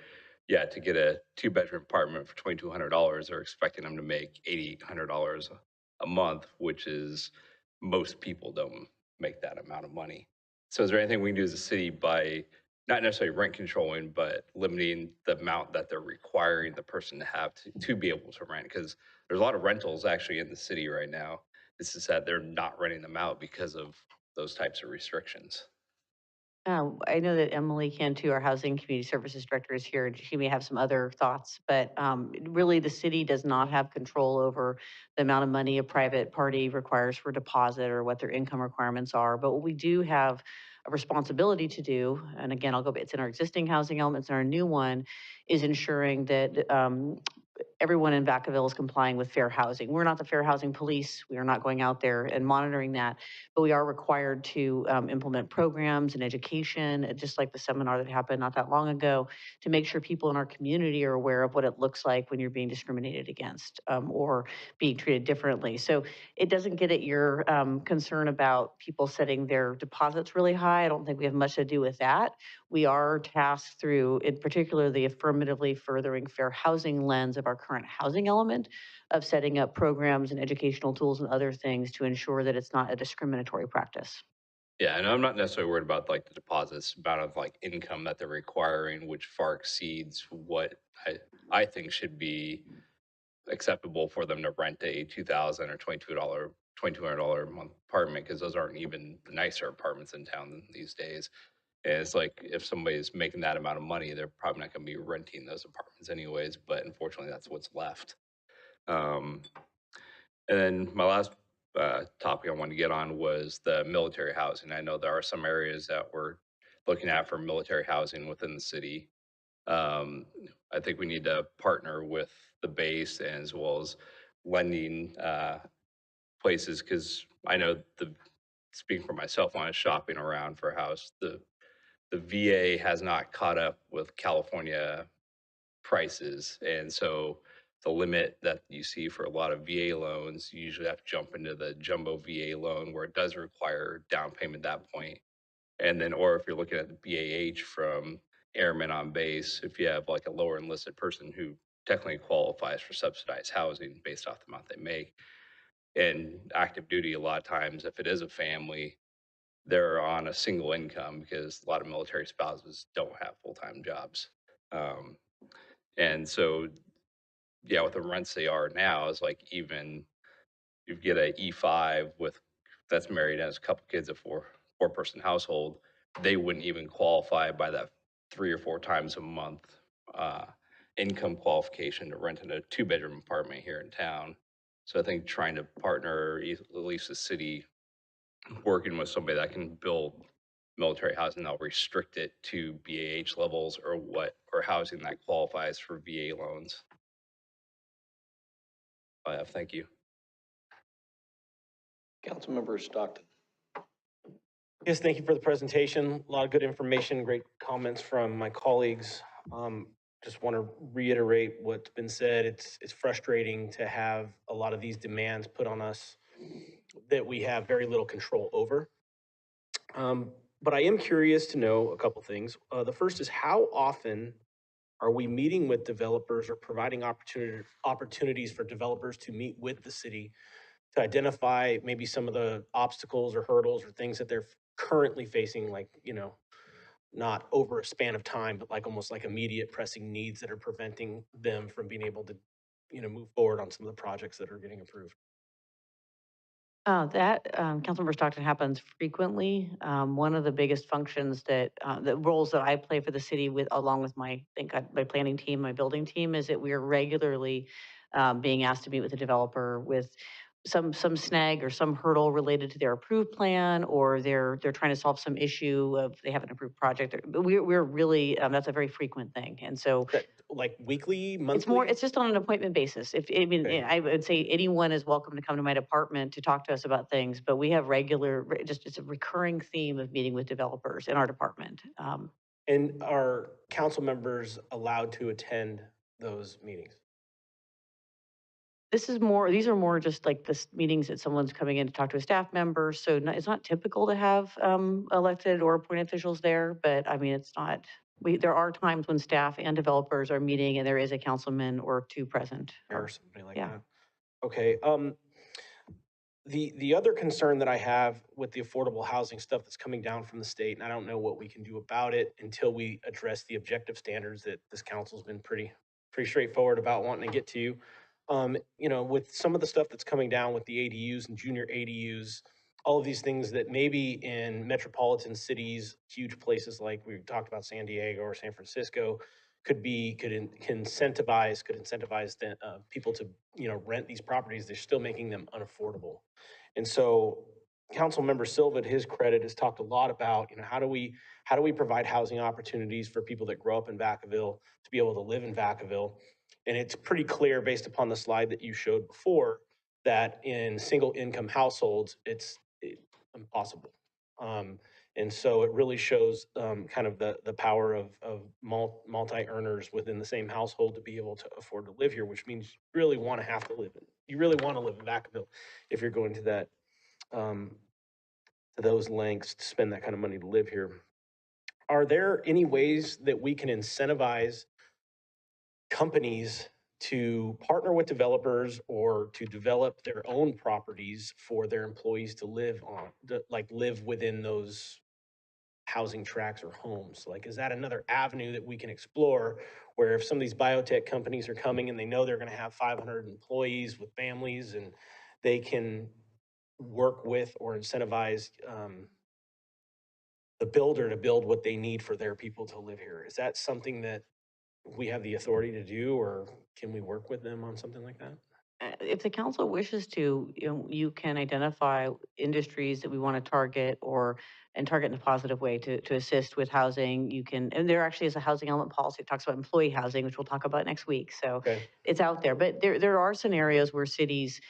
yeah, to get a 2-bedroom apartment for $2,200, they're expecting them to make $8,800 a month, which is most people don't make that amount of money. So is there anything we can do as a city by not necessarily rent controlling, but limiting the amount that they're requiring the person to have to be able to rent? Because there's a lot of rentals actually in the city right now. It's just that they're not renting them out because of those types of restrictions. I know that Emily Cantu, our Housing Community Services Director, is here. She may have some other thoughts, but really, the city does not have control over the amount of money a private party requires for deposit or what their income requirements are. But what we do have a responsibility to do, and again, it's in our existing housing elements and our new one, is ensuring that everyone in Vacaville is complying with fair housing. We're not the fair housing police. We are not going out there and monitoring that, but we are required to implement programs and education, just like the seminar that happened not that long ago, to make sure people in our community are aware of what it looks like when you're being discriminated against or being treated differently. So it doesn't get at your concern about people setting their deposits really high. I don't think we have much to do with that. We are tasked through, in particular, the affirmatively furthering fair housing lens of our current housing element, of setting up programs and educational tools and other things to ensure that it's not a discriminatory practice. Yeah, and I'm not necessarily worried about like the deposits, amount of like income that they're requiring, which far exceeds what I think should be acceptable for them to rent a $2,000 or $2,200 a month apartment, because those aren't even the nicer apartments in town these days. And it's like if somebody's making that amount of money, they're probably not going to be renting those apartments anyways. But unfortunately, that's what's left. Um, and then my last topic I wanted to get on was the military housing. I know there are some areas that we're looking at for military housing within the city. Um, I think we need to partner with the base and as well as lending places, because I know speaking for myself, when I was shopping around for a house, the VA has not caught up with California prices. And so the limit that you see for a lot of VA loans, you usually have to jump into the jumbo VA loan where it does require down payment at that point. And then, or if you're looking at the BAH from airmen on base, if you have like a lower enlisted person who technically qualifies for subsidized housing based off the amount they make. And active duty, a lot of times, if it is a family, they're on a single income because a lot of military spouses don't have full-time jobs. Um, and so, yeah, with the rents they are now, is like even you get a E5 with that's married and has a couple kids, a four-person household, they wouldn't even qualify by that 3 or 4 times a month uh, income qualification to rent in a 2-bedroom apartment here in town. So I think trying to partner, at least the city, working with somebody that can build military housing, they'll restrict it to BAH levels or housing that qualifies for VA loans. Thank you. Councilmember Stockton. Yes, thank you for the presentation. A lot of good information, great comments from my colleagues. Just want to reiterate what's been said. It's frustrating to have a lot of these demands put on us that we have very little control over. But I am curious to know a couple things. The first is, how often are we meeting with developers or providing opportunities for developers to meet with the city to identify maybe some of the obstacles or hurdles or things that they're currently facing, like, not over a span of time, but like almost like immediate pressing needs that are preventing them from being able to, move forward on some of the projects that are getting approved. Councilmember Stockton, happens frequently. One of the biggest functions the roles that I play for the city with, along with my planning team, my building team, is that we are regularly being asked to meet with a developer with some snag or some hurdle related to their approved plan, or they're trying to solve some issue of they have an approved project. But we're really, that's a very frequent thing. And so That, like, weekly, it's more, monthly? it's just on an appointment basis. Okay. I would say anyone is welcome to come to my department to talk to us about things, but we have it's a recurring theme of meeting with developers in our department. And are council members allowed to attend those meetings? These are more just like this meetings that someone's coming in to talk to a staff member. So it's not typical to have elected or appointed officials there, but I mean, there are times when staff and developers are meeting and there is a councilman or two present. Or somebody like Yeah. that? Okay, the other concern that I have with the affordable housing stuff that's coming down from the state, and I don't know what we can do about it until we address the objective standards that this council's been pretty straightforward about wanting to get to. With some of the stuff that's coming down with the ADUs and junior ADUs, all of these things that maybe in metropolitan cities, huge places like we talked about San Diego or San Francisco, could incentivize people to, rent these properties. They're still making them unaffordable. And so Councilmember Silva, to his credit, has talked a lot about, how do we provide housing opportunities for people that grow up in Vacaville to be able to live in Vacaville? And it's pretty clear based upon the slide that you showed before that in single income households, it's impossible. And so it really shows kind of the power of multi-earners within the same household to be able to afford to live here, which means you really want to have to live in, you really want to live in Vacaville if you're going to that, to those lengths to spend that kind of money to live here. Are there any ways that we can incentivize companies to partner with developers or to develop their own properties for their employees to live on, like live within those housing tracts or homes? Like, is that another avenue that we can explore where if some of these biotech companies are coming and they know they're going to have 500 employees with families and they can work with or incentivize the builder to build what they need for their people to live here? Is that something that we have the authority to do, or can we work with them on something like that? If the council wishes to, you can identify industries that we want to target and target in a positive way to assist with housing. You can, and there actually is a housing element policy that talks about employee housing, which we'll talk about next week. So Okay. it's out there, but there are scenarios where cities,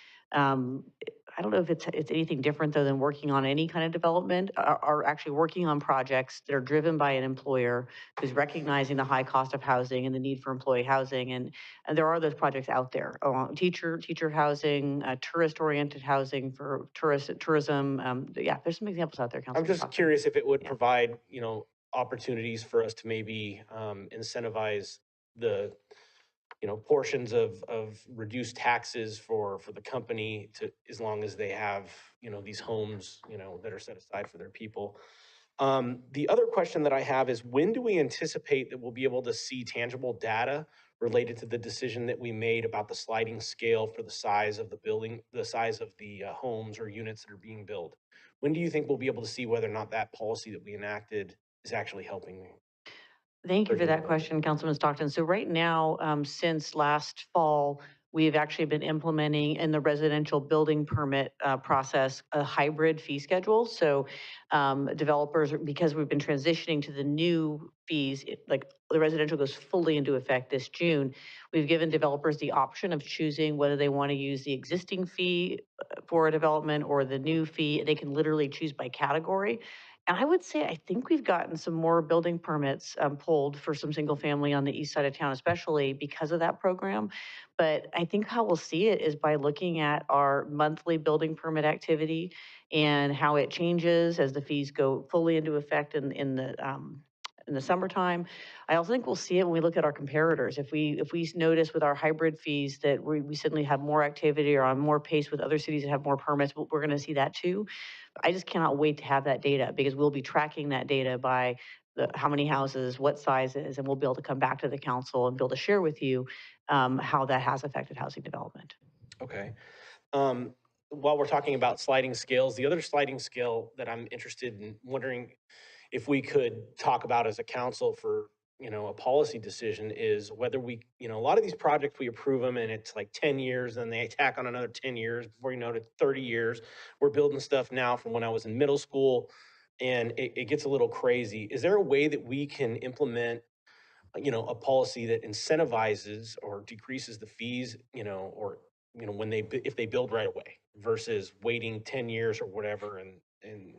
I don't know if it's anything different though than working on any kind of development, are actually working on projects that are driven by an employer who's recognizing the high cost of housing and the need for employee housing. And there are those projects out there, teacher housing, tourist-oriented housing for tourism. Yeah, there's some examples out there, I'm Councilman just Stockton. curious if it would Yeah. provide, opportunities for us to maybe incentivize the, portions of reduced taxes for the company to, as long as they have, these homes, that are set aside for their people. The other question that I have is, when do we anticipate that we'll be able to see tangible data related to the decision that we made about the sliding scale for the size of the building, the size of the homes or units that are being built? When do you think we'll be able to see whether or not that policy that we enacted is actually helping? Thank you for bridging the that gap? question, Councilman Stockton. So right now, since last fall, we've actually been implementing in the residential building permit process a hybrid fee schedule. So developers, because we've been transitioning to the new fees, like the residential goes fully into effect this June, we've given developers the option of choosing whether they want to use the existing fee for a development or the new fee. They can literally choose by category. And I would say, I think we've gotten some more building permits pulled for some single family on the east side of town, especially because of that program. But I think how we'll see it is by looking at our monthly building permit activity and how it changes as the fees go fully into effect in the summertime. I also think we'll see it when we look at our comparators. If we notice with our hybrid fees that we suddenly have more activity or on more pace with other cities that have more permits, we're going to see that too. I just cannot wait to have that data because we'll be tracking that data by how many houses, what sizes, and we'll be able to come back to the council and be able to share with you how that has affected housing development. Okay. While we're talking about sliding scales, the other sliding scale that I'm interested in wondering if we could talk about as a council for, a policy decision is whether we, a lot of these projects, we approve them and it's like 10 years, then they tack on another 10 years before you know it, 30 years. We're building stuff now from when I was in middle school and it gets a little crazy. Is there a way that we can implement, a policy that incentivizes or decreases the fees, or, when if they build right away versus waiting 10 years or whatever and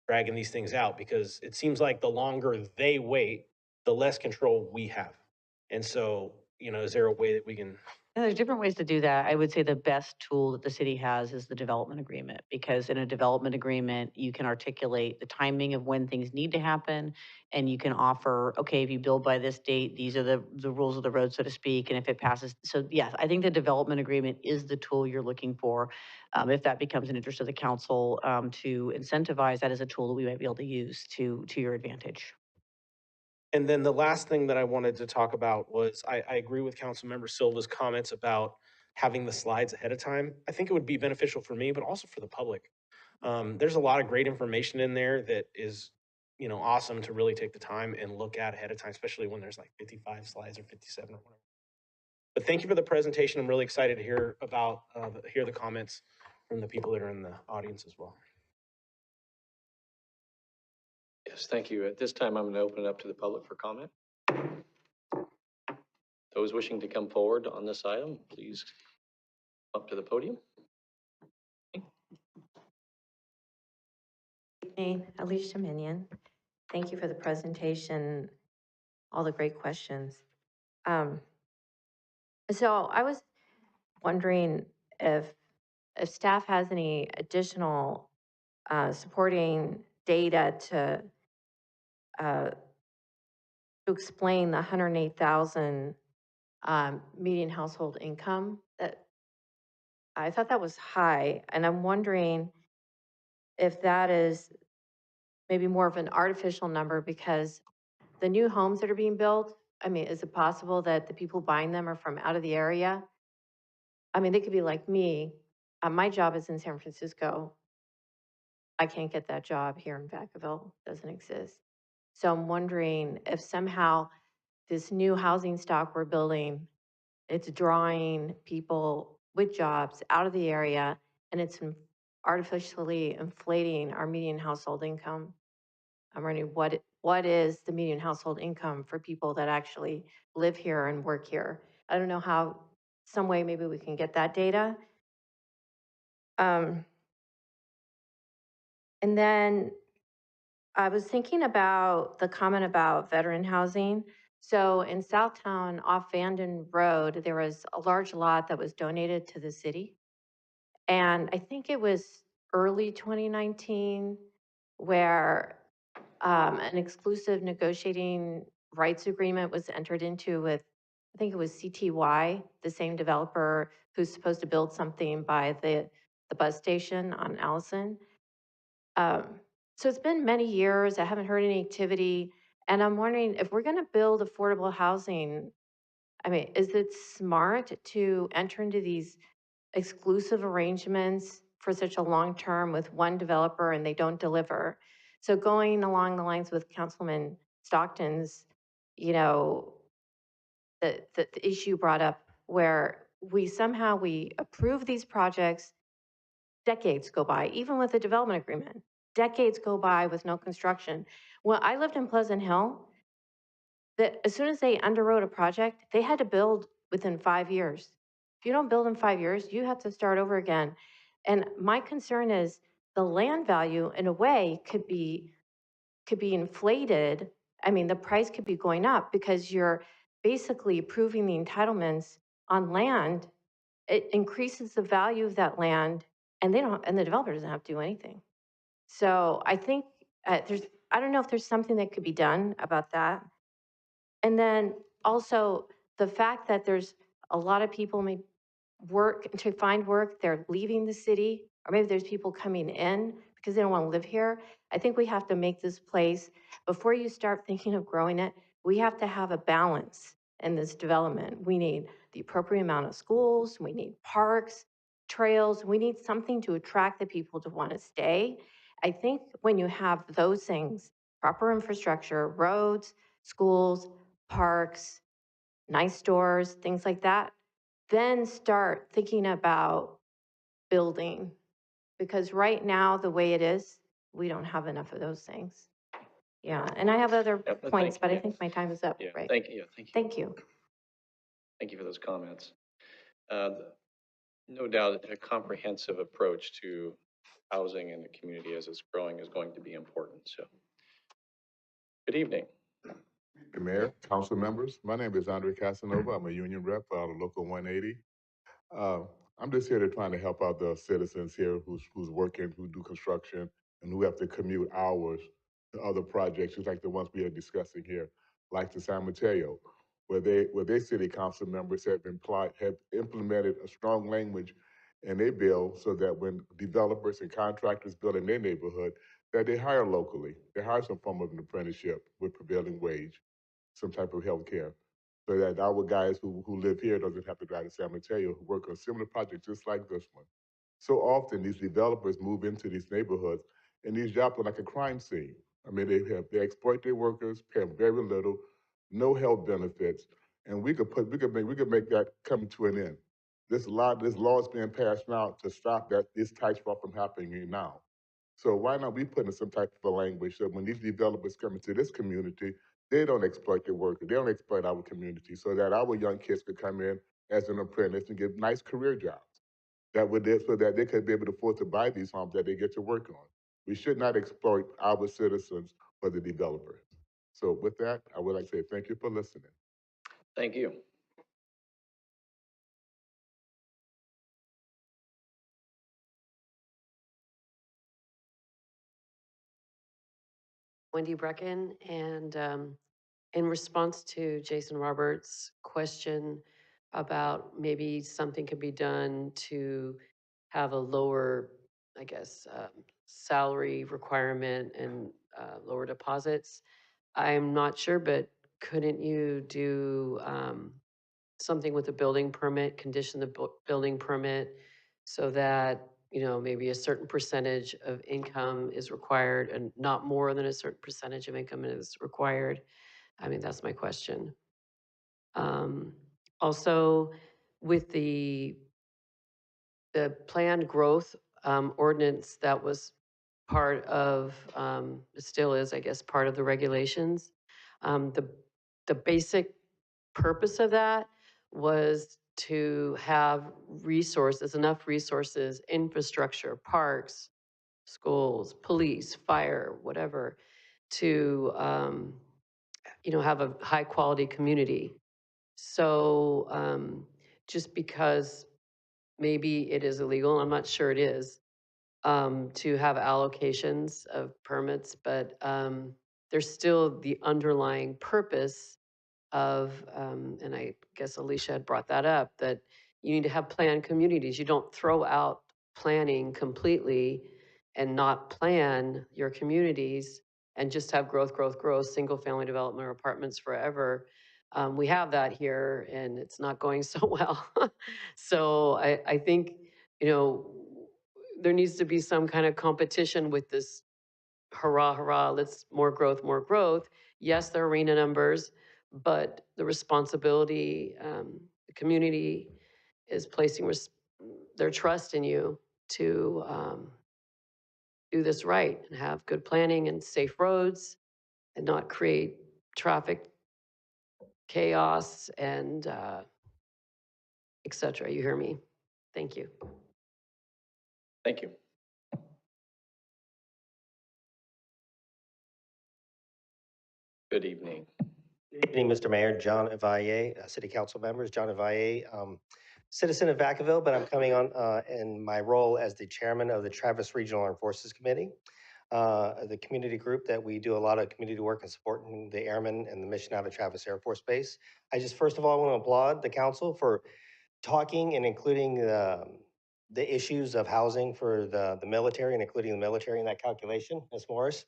dragging these things out? Because it seems like the longer they wait, the less control we have. And so, is there a way that we can? And there's different ways to do that. I would say the best tool that the city has is the development agreement, because in a development agreement, you can articulate the timing of when things need to happen. And you can offer, okay, if you build by this date, these are the rules of the road, so to speak. And if it passes, so yes, I think the development agreement is the tool you're looking for. If that becomes an interest of the council to incentivize, that is a tool that we might be able to use to your advantage. And then the last thing that I wanted to talk about was I agree with Councilmember Silva's comments about having the slides ahead of time. I think it would be beneficial for me, but also for the public. There's a lot of great information in there that is, awesome to really take the time and look at ahead of time, especially when there's like 55 slides or 57 or whatever. But thank you for the presentation. I'm really excited to hear hear the comments from the people that are in the audience as well. Yes, thank you. At this time, I'm going to open it up to the public for comment. Those wishing to come forward on this item, please up to the podium. Hey, Alicia Minion. Thank you for the presentation, all the great questions. So I was wondering if staff has any additional supporting data uh, to explain the 108,000 median household income. That I thought that was high, and I'm wondering if that is maybe more of an artificial number because the new homes that are being built, I mean, is it possible that the people buying them are from out of the area? I mean, they could be like me. My job is in San Francisco. I can't get that job here in Vacaville, doesn't exist. So I'm wondering if somehow this new housing stock we're building, it's drawing people with jobs out of the area and it's artificially inflating our median household income. I'm wondering what is the median household income for people that actually live here and work here? I don't know how, some way maybe we can get that data. And then I was thinking about the comment about veteran housing. So in Southtown off Vanden Road, there was a large lot that was donated to the city. And I think it was early 2019 where an exclusive negotiating rights agreement was entered into with, I think it was CTY, the same developer who's supposed to build something by the bus station on Allison. So it's been many years. I haven't heard any activity. And I'm wondering if we're going to build affordable housing, I mean, is it smart to enter into these exclusive arrangements for such a long term with one developer and they don't deliver? So going along the lines with Councilman Stockton's, you know, the issue brought up where we approve these projects, decades go by, even with a development agreement, decades go by with no construction. When I lived in Pleasant Hill, that as soon as they underwrote a project, they had to build within 5 years. If you don't build in 5 years, you have to start over again. And my concern is the land value, in a way, could be inflated. I mean, the price could be going up because you're basically approving the entitlements on land. It increases the value of that land, and the developer doesn't have to do anything. So I think I don't know if there's something that could be done about that. And then also the fact that there's a lot of people may to find work, they're leaving the city, or maybe there's people coming in because they don't want to live here. I think we have to make this place, before you start thinking of growing it, we have to have a balance in this development. We need the appropriate amount of schools, we need parks, trails, we need something to attract the people to want to stay. I think when you have those things, proper infrastructure, roads, schools, parks, nice stores, things like that, then start thinking about building. Because right now, the way it is, we don't have enough of those things. Yeah, and I have other Yep, no, points, thank but I you. think my time is up, Yeah, right? thank you. Yeah, thank you. Thank you. Thank you for those comments. No doubt a comprehensive approach to housing in the community as it's growing is going to be important. So, good evening. Mr. Mayor, council members, my name is Andre Casanova. I'm a union rep out of Local 180. I'm just here to trying to help out the citizens here who's working, who do construction, and who have to commute hours to other projects, just like the ones we are discussing here, like the San Mateo, where their city council members have implemented a strong language in their bill so that when developers and contractors build in their neighborhood, that they hire locally. They hire some form of an apprenticeship with prevailing wage, some type of health care. so that our guys who live here doesn't have to drive to San Mateo, who work on similar projects just like this one. So often these developers move into these neighborhoods and these jobs are like a crime scene. I mean, they exploit their workers, pay them very little, no health benefits, and we could make that come to an end. This law is being passed now to stop this type of stuff from happening now. So why not we put in some type of a language so when these developers come into this community, they don't exploit the worker, they don't exploit our community, so that our young kids could come in as an apprentice and get nice career jobs so that they could be able to afford to buy these homes that they get to work on. We should not exploit our citizens for the developers. So with that, I would like to say thank you for listening. Thank you. Wendy Brecken, and in response to Jason Roberts' question about maybe something could be done to have a lower, I guess, salary requirement and lower deposits, I'm not sure, but couldn't you do something with the building permit, condition the building permit so that, you know, maybe a certain percentage of income is required and not more than a certain percentage of income is required? I mean, that's my question. Also, with the planned growth ordinance that was part of, it still is, I guess, part of the regulations. The basic purpose of that was to have resources, enough resources, infrastructure, parks, schools, police, fire, whatever, to, you know, have a high quality community. So just because maybe it is illegal, I'm not sure it is, to have allocations of permits, but there's still the underlying purpose of, and I guess Alicia had brought that up, that you need to have planned communities. You don't throw out planning completely and not plan your communities and just have growth, growth, growth, single family development or apartments forever. We have that here and it's not going so well. So I think, you know, there needs to be some kind of competition with this hurrah, hurrah, let's more growth, more growth. Yes, there are arena numbers, but the responsibility, the community is placing their trust in you to do this right and have good planning and safe roads and not create traffic chaos and et cetera. You hear me? Thank you. Thank you. Good evening. Good evening, Mr. Mayor, John Evalle, City Council members, John Evalle, citizen of Vacaville, but I'm coming on in my role as the chairman of the Travis Regional Armed Forces Committee, the community group that we do a lot of community work and supporting the airmen and the mission out of Travis Air Force Base. I just first of all want to applaud the council for talking and including the issues of housing for the military and including the military in that calculation, Ms. Morris.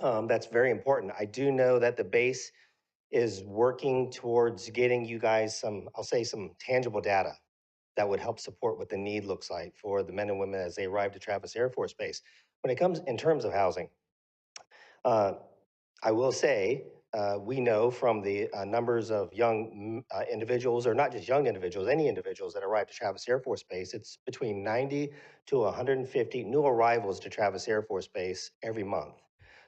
That's very important. I do know that the base is working towards getting you guys some, I'll say some tangible data that would help support what the need looks like for the men and women as they arrive to Travis Air Force Base. When it comes in terms of housing, I will say, we know from the numbers of young individuals, or not just young individuals, any individuals that arrive to Travis Air Force Base, it's between 90 to 150 new arrivals to Travis Air Force Base every month.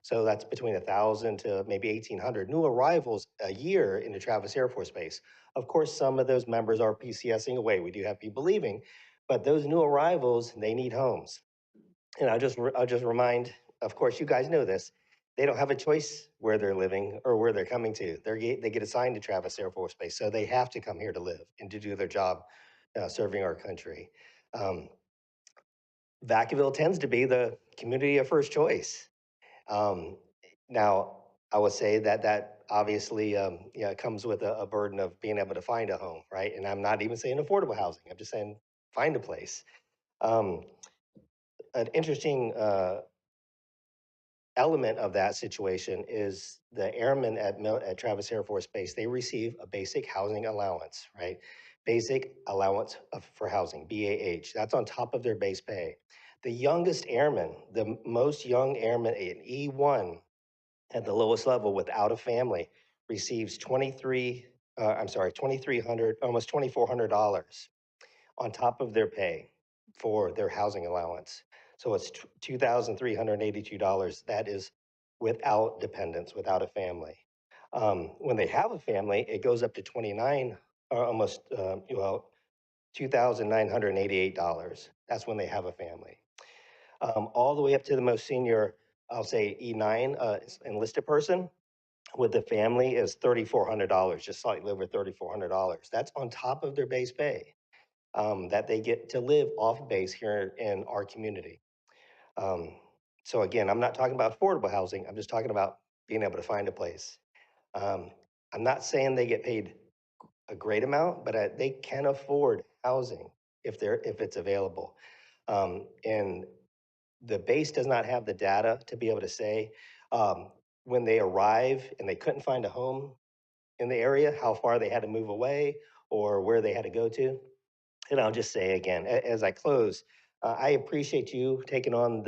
So that's between 1,000 to maybe 1,800 new arrivals a year into Travis Air Force Base. Of course, some of those members are PCSing away. We do have people leaving, but those new arrivals, they need homes. And I'll just remind, of course, you guys know this, they don't have a choice where they're living or where they're coming to. They get assigned to Travis Air Force Base, so they have to come here to live and to do their job serving our country. Vacaville tends to be the community of first choice. Now, I would say that obviously comes with a burden of being able to find a home, right? And I'm not even saying affordable housing. I'm just saying find a place. An interesting element of that situation is the airmen at Travis Air Force Base, they receive a basic housing allowance, right? Basic allowance for housing, BAH. That's on top of their base pay. The youngest airman, the most young airman, an E1 at the lowest level without a family, receives 2,300, almost $2,400 on top of their pay for their housing allowance. So it's $2,382. That is without dependents, without a family. When they have a family, it goes up to 29, or almost, $2,988. That's when they have a family. All the way up to the most senior, I'll say E9 enlisted person with the family is $3,400, just slightly over $3,400. That's on top of their base pay that they get to live off base here in our community. So again, I'm not talking about affordable housing. I'm just talking about being able to find a place. I'm not saying they get paid a great amount, but they can afford housing if it's available. And the base does not have the data to be able to say when they arrive and they couldn't find a home in the area, how far they had to move away or where they had to go to. And I'll just say again, as I close, I appreciate you taking on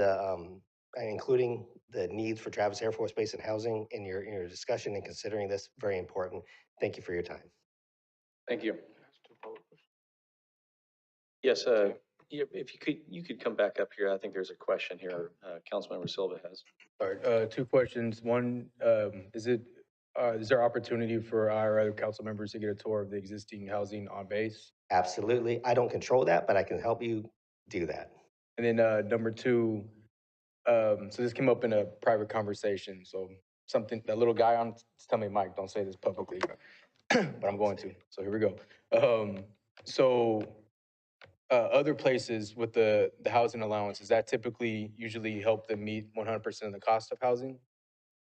including the needs for Travis Air Force Base and housing in your discussion and considering this very important. Thank you for your time. Thank you. Yes, if you could come back up here. I think there's a question here Councilmember Silva has. All right, two questions. One, is there opportunity for our other council members to get a tour of the existing housing on base? Absolutely. I don't control that, but I can help you do that. And then number two, so this came up in a private conversation. So that little guy on, tell me, Mike, don't say this publicly, but I'm going to. So here we go. Other places with the housing allowance, does that typically usually help them meet 100% of the cost of housing?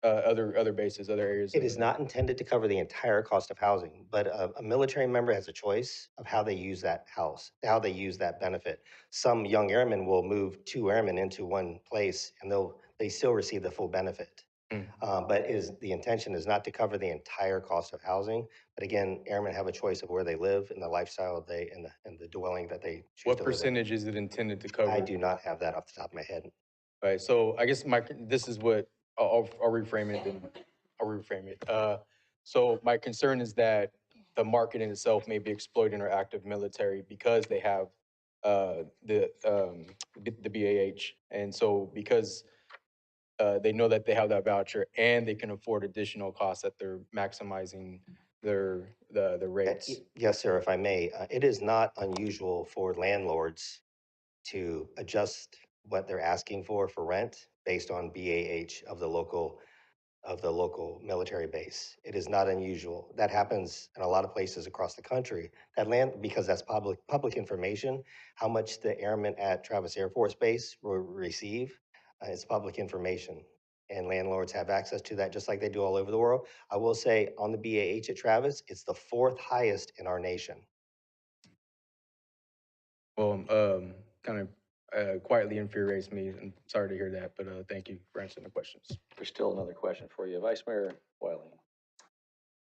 Other bases, other areas? It is not intended to cover the entire cost of housing, but a military member has a choice of how they use that house, how they use that benefit. Some young airmen will move two airmen into one place and they still receive the full benefit. But the intention is not to cover the entire cost of housing. But again, airmen have a choice of where they live and the lifestyle and the dwelling that they choose What to live in. percentage is it intended to cover? I do not have that off the top of my head. Right, so I guess this is what, I'll reframe it, and I'll reframe it. So my concern is that the market in itself may be exploiting our active military because they have the BAH. And so because they know that they have that voucher and they can afford additional costs, that they're maximizing the rates. Yes, sir, if I may. It is not unusual for landlords to adjust what they're asking for rent based on BAH of the local military base. It is not unusual. That happens in a lot of places across the country. Because that's public information, how much the airmen at Travis Air Force Base will receive, it's public information. And landlords have access to that just like they do all over the world. I will say on the BAH at Travis, it's the 4th highest in our nation. Well, kind of quietly infuriates me. I'm sorry to hear that, but thank you for answering the questions. There's still another question for you. Vice Mayor Wiley.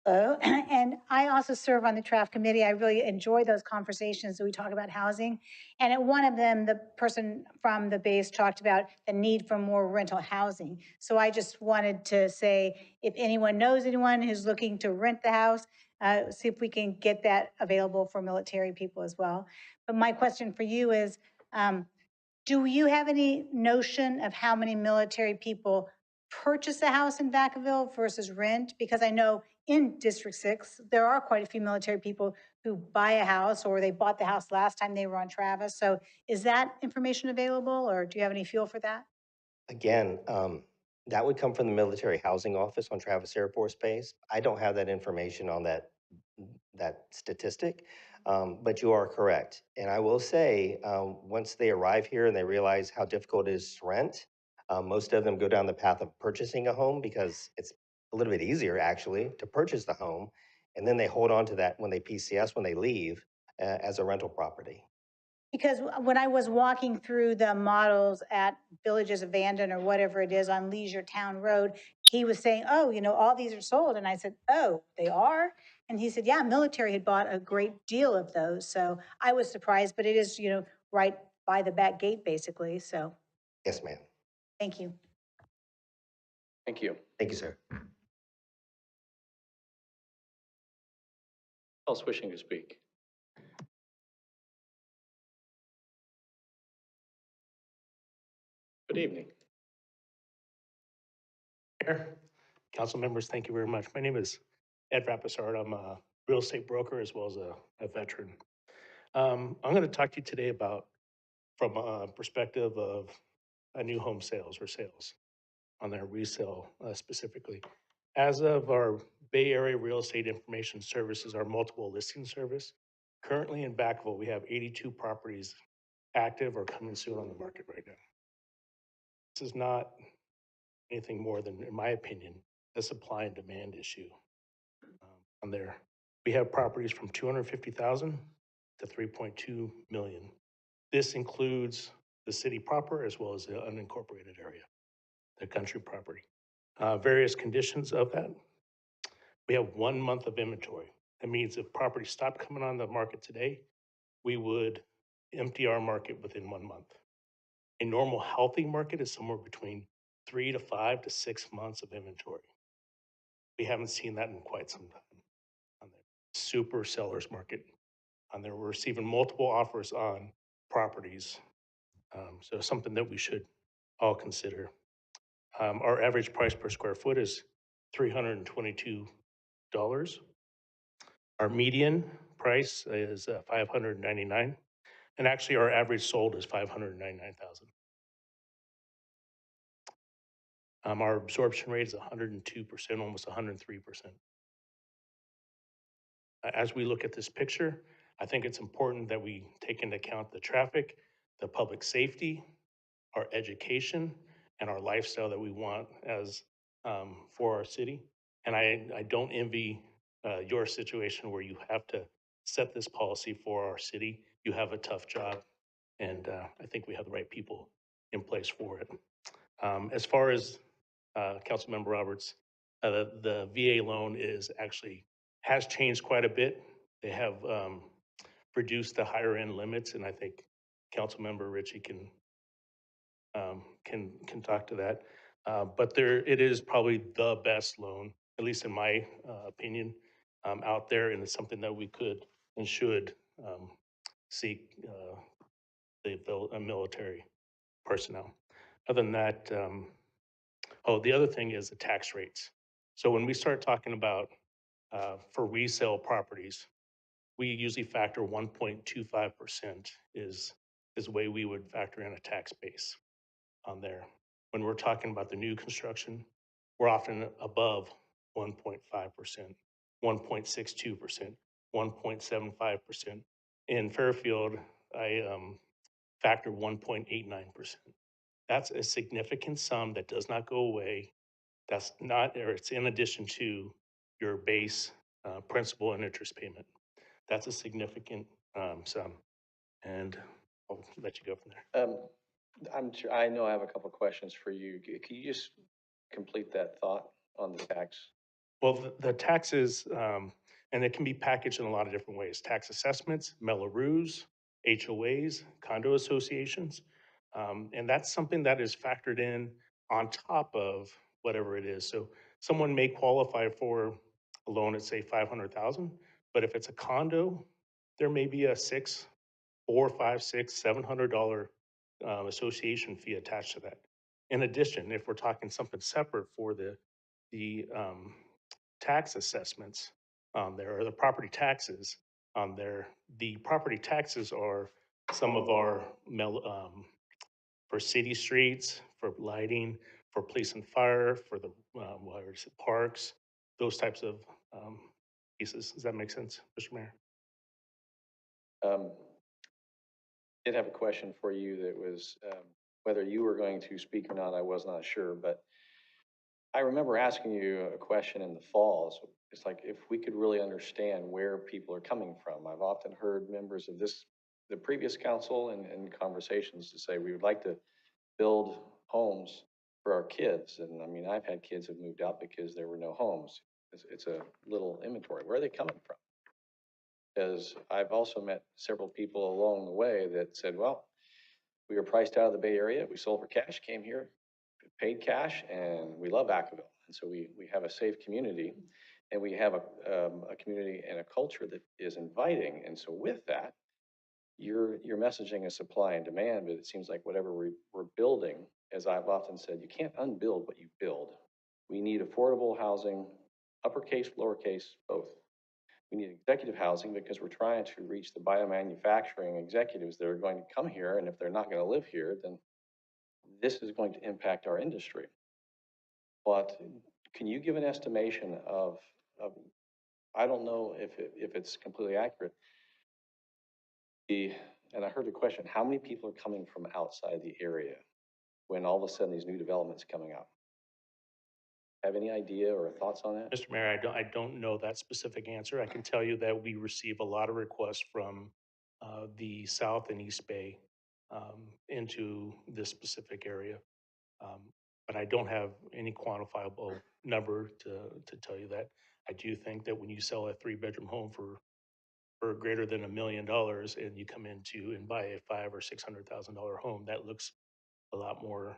Hello, and I also serve on the TRAF committee. I really enjoy those conversations that we talk about housing. And at one of them, the person from the base talked about the need for more rental housing. So I just wanted to say, if anyone knows anyone who's looking to rent the house, see if we can get that available for military people as well. But my question for you is, do you have any notion of how many military people purchase a house in Vacaville versus rent? Because I know in District 6, there are quite a few military people who buy a house or they bought the house last time they were on Travis. So is that information available or do you have any feel for that? Again, that would come from the military housing office on Travis Air Force Base. I don't have that information on that statistic, but you are correct. And I will say, once they arrive here and they realize how difficult it is to rent, most of them go down the path of purchasing a home because it's a little bit easier actually to purchase the home. And then they hold on to that when they PCS, when they leave as a rental property. Because when I was walking through the models at Villages of Vanden or whatever it is on Leisure Town Road, he was saying, oh, all these are sold. And I said, oh, they are? And he said, yeah, military had bought a great deal of those. So I was surprised, but it is, right by the back gate, basically. So Yes, ma'am. thank you. Thank you. Thank you, sir. Else wishing to speak? Good evening. Mayor, council members, thank you very much. My name is Ed Rapisard. I'm a real estate broker as well as a veteran. I'm going to talk to you today about from a perspective of a new home sales or sales on their resale specifically. As of our Bay Area Real Estate Information Services, our multiple listing service, currently in Vacaville, we have 82 properties active or coming soon on the market right now. This is not anything more than, in my opinion, a supply and demand issue on there. We have properties from 250,000 to 3.2 million. This includes the city proper as well as the unincorporated area, the country property. Various conditions of that. We have 1 month of inventory. That means if property stopped coming on the market today, we would empty our market within 1 month. A normal healthy market is somewhere between 3 to 5 to 6 months of inventory. We haven't seen that in quite some time on there. Super seller's market on there. We're receiving multiple offers on properties. So something that we should all consider. Our average price per square foot is $322. Our median price is $599. And actually our average sold is $599,000. Our absorption rate is 102%, almost 103%. As we look at this picture, I think it's important that we take into account the traffic, the public safety, our education, and our lifestyle that we want as for our city. And I don't envy your situation where you have to set this policy for our city. You have a tough job, and I think we have the right people in place for it. As far as Councilmember Roberts, the VA loan has changed quite a bit. They have reduced the higher end limits, and I think Councilmember Ritchie can talk to that. But it is probably the best loan, at least in my opinion, out there, and it's something that we could and should seek the military personnel. Other than that, the other thing is the tax rates. So when we start talking about for resale properties, we usually factor 1.25% is the way we would factor in a tax base on there. When we're talking about the new construction, we're often above 1.5%, 1.62%, 1.75%. In Fairfield, I factor 1.89%. That's a significant sum that does not go away. That's not, or it's in addition to your base principal and interest payment. That's a significant sum. And I'll let you go from there. I know I have a couple of questions for you. Can you just complete that thought on the tax? Well, the taxes, and it can be packaged in a lot of different ways. Tax assessments, Melrose, HOAs, condo associations. And that's something that is factored in on top of whatever it is. So someone may qualify for a loan at say 500,000, but if it's a condo, there may be a $400, $500, $600, $700 association fee attached to that. In addition, if we're talking something separate for the tax assessments on there, or the property taxes on there, the property taxes are some of our for city streets, for lighting, for police and fire, for the parks, those types of pieces. Does that make sense, Mr. Mayor? Did have a question for you that was whether you were going to speak or not, I was not sure, but I remember asking you a question in the fall. So it's like if we could really understand where people are coming from. I've often heard members of this the previous council and conversations to say we would like to build homes for our kids. And I mean, I've had kids who moved out because there were no homes. It's a little inventory. Where are they coming from? Because I've also met several people along the way that said, well, we were priced out of the Bay Area. We sold for cash, came here, paid cash, and we love Vacaville. And so we have a safe community, and we have a community and a culture that is inviting. And so with that, your messaging is supply and demand, but it seems like whatever we're building, as I've often said, you can't unbuild what you build. We need affordable housing, uppercase, lowercase, both. We need executive housing because we're trying to reach the biomanufacturing executives that are going to come here, and if they're not going to live here, then this is going to impact our industry. But can you give an estimation of I don't know if it's completely accurate, and I heard the question, how many people are coming from outside the area when all of a sudden these new developments coming up? Have any idea or thoughts on that? Mr. Mayor, I don't know that specific answer. I can tell you that we receive a lot of requests from the South and East Bay into this specific area. But I don't have any quantifiable number to tell you that. I do think that when you sell a 3-bedroom home for greater than $1 million and you come into and buy a $500,000 or $600,000 home, that looks a lot more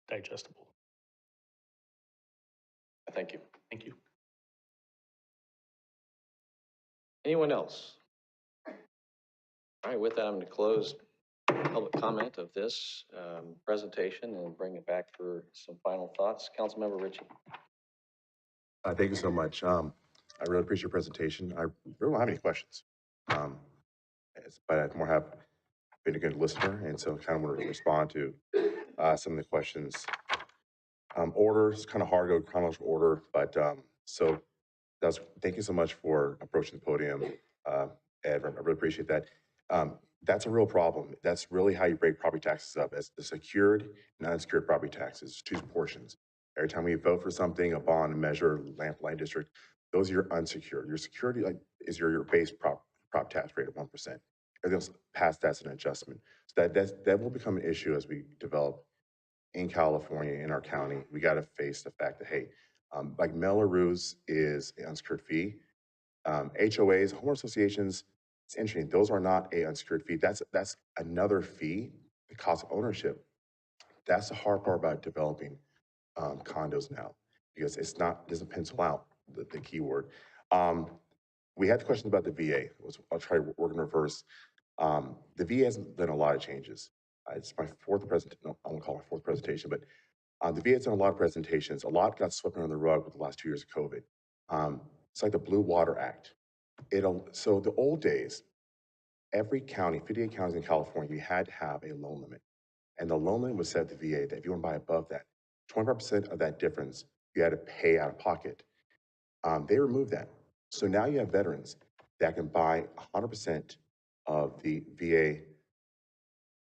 digestible. Thank you. Thank you. Anyone else? All right, with that, I'm going to close public comment of this presentation and bring it back for some final thoughts. Councilmember Ritchie. Thank you so much. I really appreciate your presentation. I really don't have any questions, but I more have been a good listener, and so kind of want to respond to some of the questions. Order is kind of hard to go chronological order, but so thank you so much for approaching the podium, Ed. I really appreciate that. That's a real problem. That's really how you break property taxes up, as the secured and unsecured property taxes, two portions. Every time we vote for something, a bond, measure, land district, those are your unsecured. Your security is your base prop tax rate of 1%. Everything else past that's an adjustment. So that will become an issue as we develop in California, in our county. We got to face the fact that, hey, like Melrose is an unsecured fee. HOAs, homeowner associations, it's interesting. Those are not a unsecured fee. That's another fee, the cost of ownership. That's the hard part about developing condos now, because doesn't pencil out the keyword. We had the question about the VA. I'll try to work in reverse. The VA has done a lot of changes. It's my fourth presentation. No, I won't call it my fourth presentation, but the VA has done a lot of presentations. A lot got swept under the rug with the last 2 years of COVID. It's like the Blue Water Act. So the old days, every county, 58 counties in California, you had to have a loan limit. And the loan limit was set at the VA that if you want to buy above that, 25% of that difference you had to pay out of pocket. They removed that. So now you have veterans that can buy 100% of the VA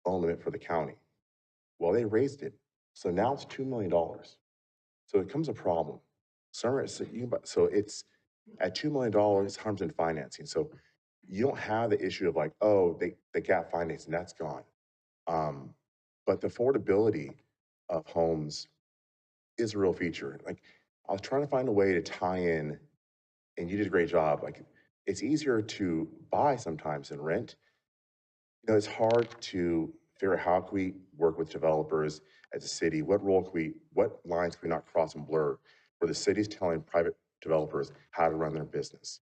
loan limit for the county. Well, they raised it. So now it's $2 million. So it becomes a problem. So it's at $2 million, 100% financing. So you don't have the issue of like, oh, they gap financing, that's gone. But the affordability of homes is a real feature. Like, I was trying to find a way to tie in, and you did a great job. Like, it's easier to buy sometimes than rent. You know, it's hard to figure out how can we work with developers as a city, what lines can we not cross and blur, where the city's telling private developers how to run their business.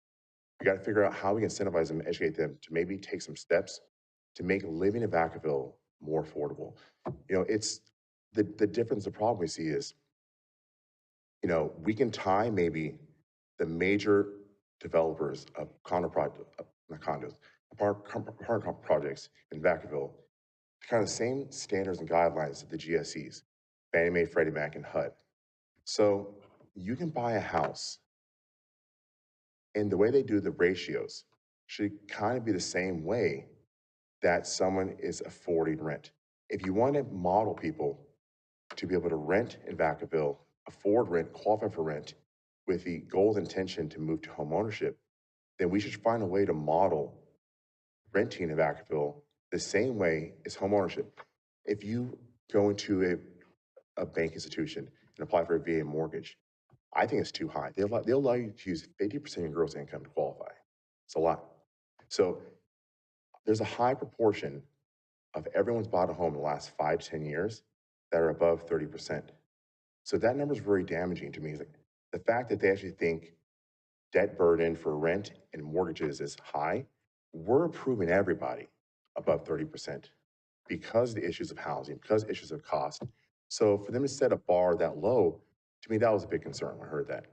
We got to figure out how we can incentivize them, educate them to maybe take some steps to make living in Vacaville more affordable. You know, it's the difference, the problem we see is, you know, we can tie maybe the major developers of apartment projects in Vacaville to kind of the same standards and guidelines that the GSEs, Fannie Mae, Freddie Mac, and HUD. So you can buy a house, and the way they do the ratios should kind of be the same way that someone is affording rent. If you want to model people to be able to rent in Vacaville, afford rent, qualify for rent, with the goal and intention to move to home ownership, then we should find a way to model renting in Vacaville The same way is homeownership. If you go into a bank institution and apply for a VA mortgage, I think it's too high. They'll allow you to use 50% of your gross income to qualify. It's a lot. So there's a high proportion of everyone's bought a home in the last 5 to 10 years that are above 30%. So that number is very damaging to me. It's like the fact that they actually think debt burden for rent and mortgages is high, we're approving everybody above 30% because of the issues of housing, because of issues of cost. So for them to set a bar that low, to me, that was a big concern when I heard that.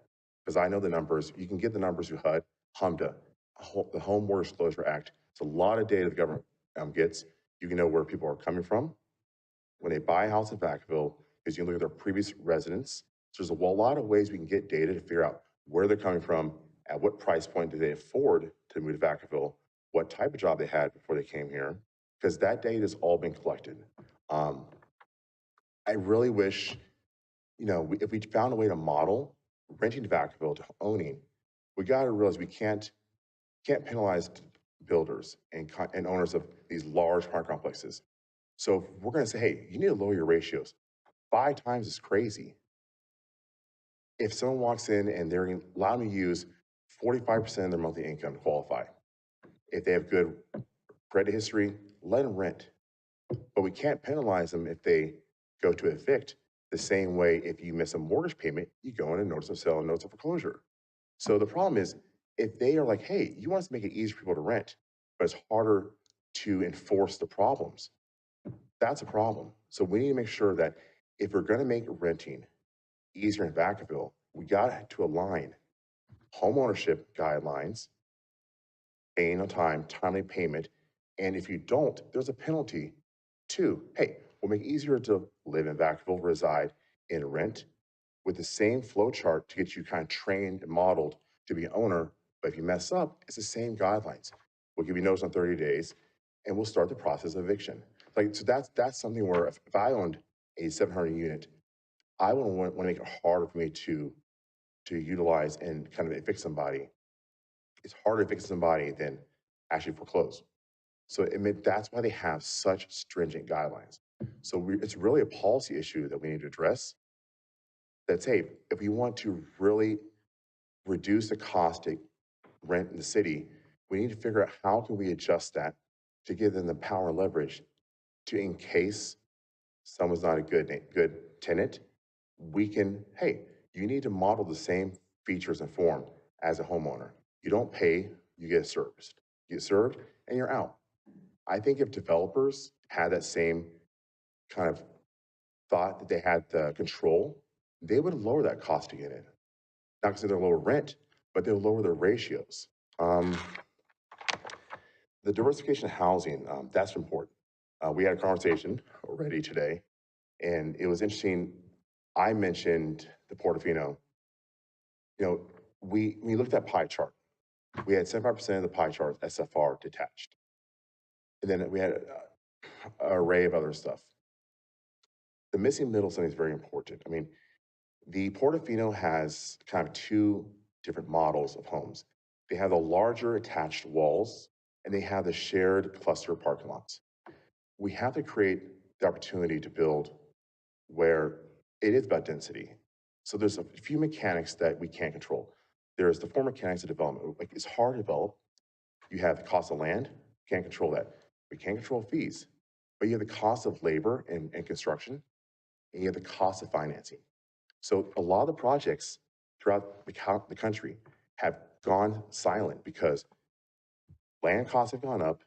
Because I know the numbers, you can get the numbers through HUD, HMDA, the Home Mortgage Disclosure Act. It's a lot of data the government gets. You can know where people are coming from when they buy a house in Vacaville, because you can look at their previous residence. So there's a lot of ways we can get data to figure out where they're coming from, at what price point did they afford to move to Vacaville, what type of job they had before they came here, because that data has all been collected. I really wish, if we found a way to model renting to Vacaville to owning, we got to realize we can't penalize builders and owners of these large apartment complexes. So if we're going to say, hey, you need to lower your ratios. 5 times is crazy. If someone walks in and they're allowed to use 45% of their monthly income to qualify, if they have good credit history, let them rent. But we can't penalize them if they go to evict. The same way, if you miss a mortgage payment, you go in a notice of sale and notice of foreclosure. So the problem is, if they are like, hey, you want us to make it easier for people to rent, but it's harder to enforce the problems, that's a problem. So we need to make sure that if we're going to make renting easier in Vacaville, we got to align homeownership guidelines, paying on time, timely payment, and if you don't, there's a penalty too. Hey, we'll make it easier to live in Vacaville, reside, and rent with the same flow chart to get you kind of trained and modeled to be an owner. But if you mess up, it's the same guidelines. We'll give you notice on 30 days, and we'll start the process of eviction. So that's something where if I owned a 700 unit, I would want to make it harder for me to utilize and kind of evict somebody. It's harder to evict somebody than actually foreclose. So that's why they have such stringent guidelines. So it's really a policy issue that we need to address. That's, hey, if we want to really reduce the cost to rent in the city, we need to figure out how can we adjust that to give them the power and leverage to, in case someone's not a good tenant, we can, hey, you need to model the same features and form as a homeowner. You don't pay, you get serviced. You get served and you're out. I think if developers had that same kind of thought that they had the control, they would lower that cost to get in. Not because they'll lower rent, but they'll lower their ratios. The diversification of housing, that's important. We had a conversation already today, and it was interesting. I mentioned the Portofino. We looked at pie chart. We had 75% of the pie chart SFR detached. And then we had an array of other stuff. The missing middle something is very important. I mean, the Portofino has kind of 2 different models of homes. They have the larger attached walls, and they have the shared cluster parking lots. We have to create the opportunity to build where it is about density. So there's a few mechanics that we can't control. There's the 4 mechanics of development. Like, it's hard to develop. You have the cost of land, can't control that. We can't control fees, but you have the cost of labor and construction, and you have the cost of financing. So a lot of the projects throughout the country have gone silent because land costs have gone up,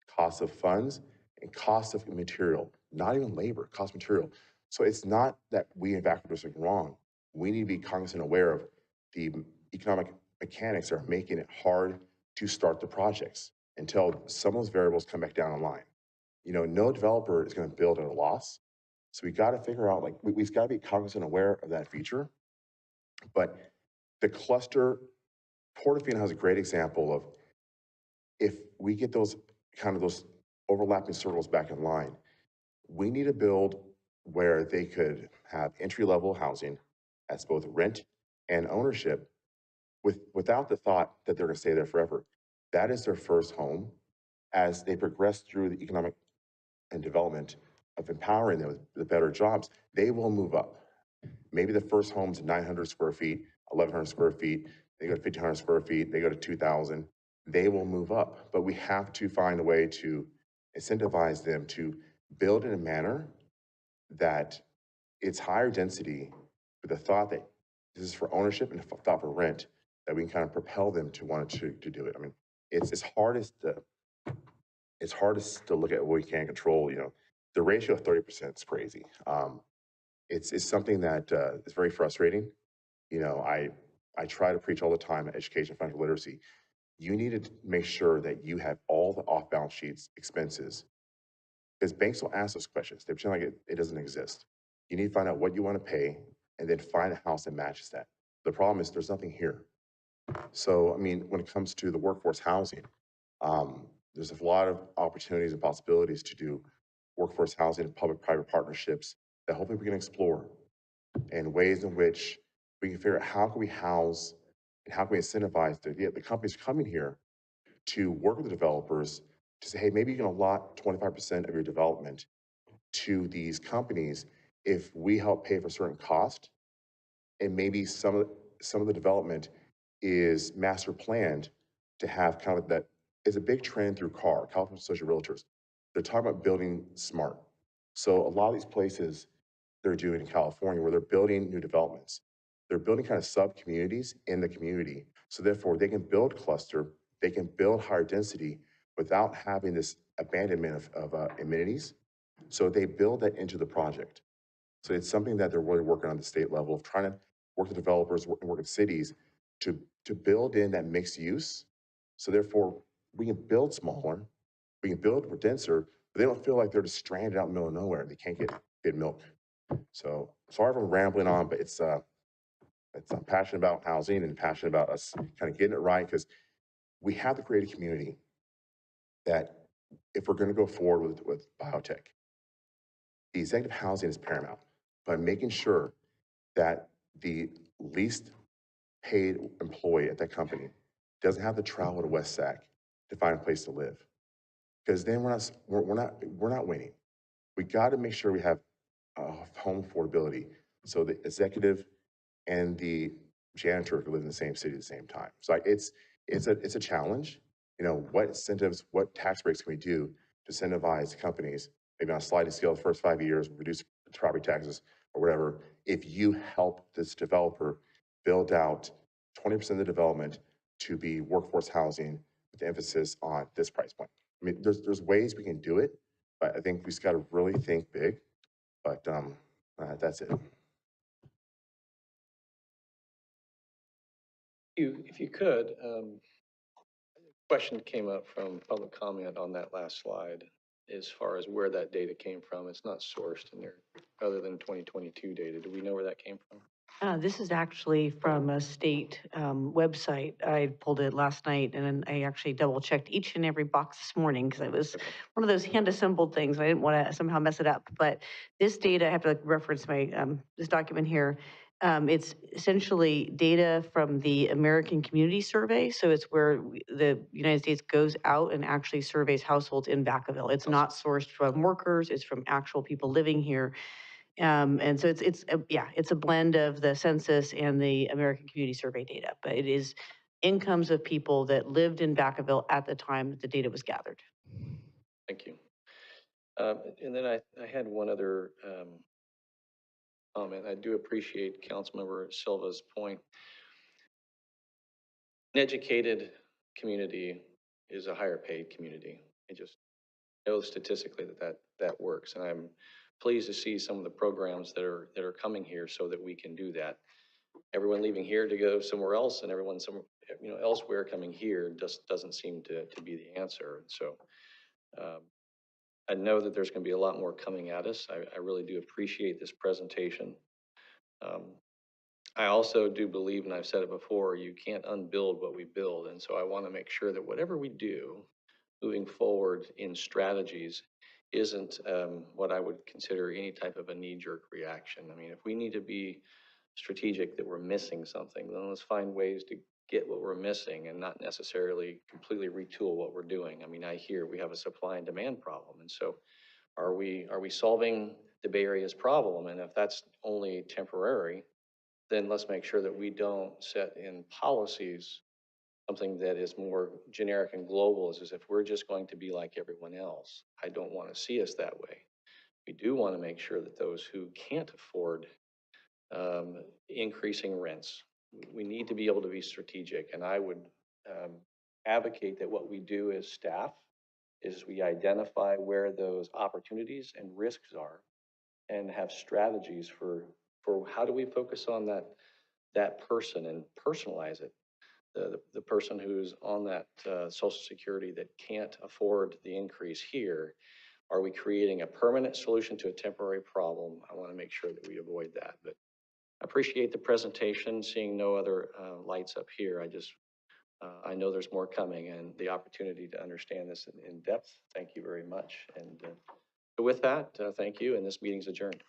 cost of funds, and cost of material, not even labor, cost of material. So it's not that we in Vacaville are something wrong. We need to be cognizant and aware of the economic mechanics that are making it hard to start the projects until some of those variables come back down online. No developer is going to build at a loss. So we got to figure out, like, we've got to be cognizant and aware of that feature. But the cluster, Portofino has a great example of if we get those overlapping circles back in line, we need to build where they could have entry-level housing as both rent and ownership without the thought that they're going to stay there forever. That is their first home. as they progress through the economic and development of empowering them with the better jobs, they will move up. Maybe the first home's 900 square feet, 1,100 square feet, they go to 1,500 square feet, they go to 2,000, they will move up. But we have to find a way to incentivize them to build in a manner that it's higher density with the thought that this is for ownership and thought for rent, that we can kind of propel them to want to do it. I mean, it's hardest to look at what we can't control. You know, the ratio of 30% is crazy. It's something that is very frustrating. You know, I try to preach all the time at education, financial literacy. You need to make sure that you have all the off-balance sheets expenses, because banks will ask those questions. They pretend like it doesn't exist. You need to find out what you want to pay and then find a house that matches that. The problem is there's nothing here. So, I mean, when it comes to the workforce housing, there's a lot of opportunities and possibilities to do workforce housing and public-private partnerships that hopefully we can explore, and ways in which we can figure out how can we house and how can we incentivize the companies coming here to work with the developers to say, hey, maybe you can allot 25% of your development to these companies if we help pay for certain cost, and maybe some of the development is master planned to have kind of that is a big trend through California Social Realtors. They're talking about building smart. So a lot of these places they're doing in California where they're building new developments, they're building kind of sub communities in the community. So therefore they can build cluster, they can build higher density without having this abandonment of amenities. So they build that into the project. So it's something that they're really working on the state level of trying to work with developers, work with cities to build in that mixed use. So therefore, we can build smaller, we can build more denser, but they don't feel like they're just stranded out in the middle of nowhere. They can't get milk. So sorry if I'm rambling on, but I'm passionate about housing and passionate about us kind of getting it right, because we have to create a community that if we're going to go forward with biotech, the executive housing is paramount, but making sure that the least paid employee at that company doesn't have to travel to West Sac to find a place to live, because then we're not winning. We got to make sure we have home affordability, so the executive and the janitor can live in the same city at the same time. So it's a challenge. You know, what incentives, what tax breaks can we do to incentivize companies, maybe on a sliding scale the first 5 years, reduce property taxes or whatever, if you help this developer build out 20% of the development to be workforce housing with the emphasis on this price point. I mean, there's ways we can do it, but I think we just got to really think big. But that's it. If you could, question came up from public comment on that last slide as far as where that data came from. It's not sourced in there other than 2022 data. Do we know where that came from? This is actually from a state website. I pulled it last night, and then I actually double checked each and every box this morning because it was one of those hand assembled things. I didn't want to somehow mess it up. But this data, I have to reference my this document here. It's essentially data from the American Community Survey. So it's where the United States goes out and actually surveys households in Vacaville. It's not sourced from workers, it's from actual people living here. And so it's a blend of the census and the American Community Survey data, but it is incomes of people that lived in Vacaville at the time that the data was gathered. Thank you. And then I had one other comment. I do appreciate Councilmember Silva's point. An educated community is a higher paid community. I just know statistically that works, and I'm pleased to see some of the programs that are coming here so that we can do that. Everyone leaving here to go somewhere else, and everyone elsewhere coming here just doesn't seem to be the answer. So I know that there's going to be a lot more coming at us. I really do appreciate this presentation. I also do believe, and I've said it before, you can't unbuild what we build. And so I want to make sure that whatever we do moving forward in strategies isn't what I would consider any type of a knee-jerk reaction. I mean, if we need to be strategic that we're missing something, then let's find ways get what we're missing and not necessarily completely retool what we're doing. I mean, I hear we have a supply and demand problem. And so are we solving the Bay Area's problem? And if that's only temporary, then let's make sure that we don't set in policies something that is more generic and global, as if we're just going to be like everyone else. I don't want to see us that way. We do want to make sure that those who can't afford increasing rents, we need to be able to be strategic. And I would advocate that what we do as staff is we identify where those opportunities and risks are and have strategies for how do we focus on that person and personalize it. The person who's on that Social Security that can't afford the increase here, are we creating a permanent solution to a temporary problem? I want to make sure that we avoid that. But I appreciate the presentation, seeing no other lights up here. I know there's more coming and the opportunity to understand this in depth. Thank you very much. And so with that, thank you, and this meeting's adjourned.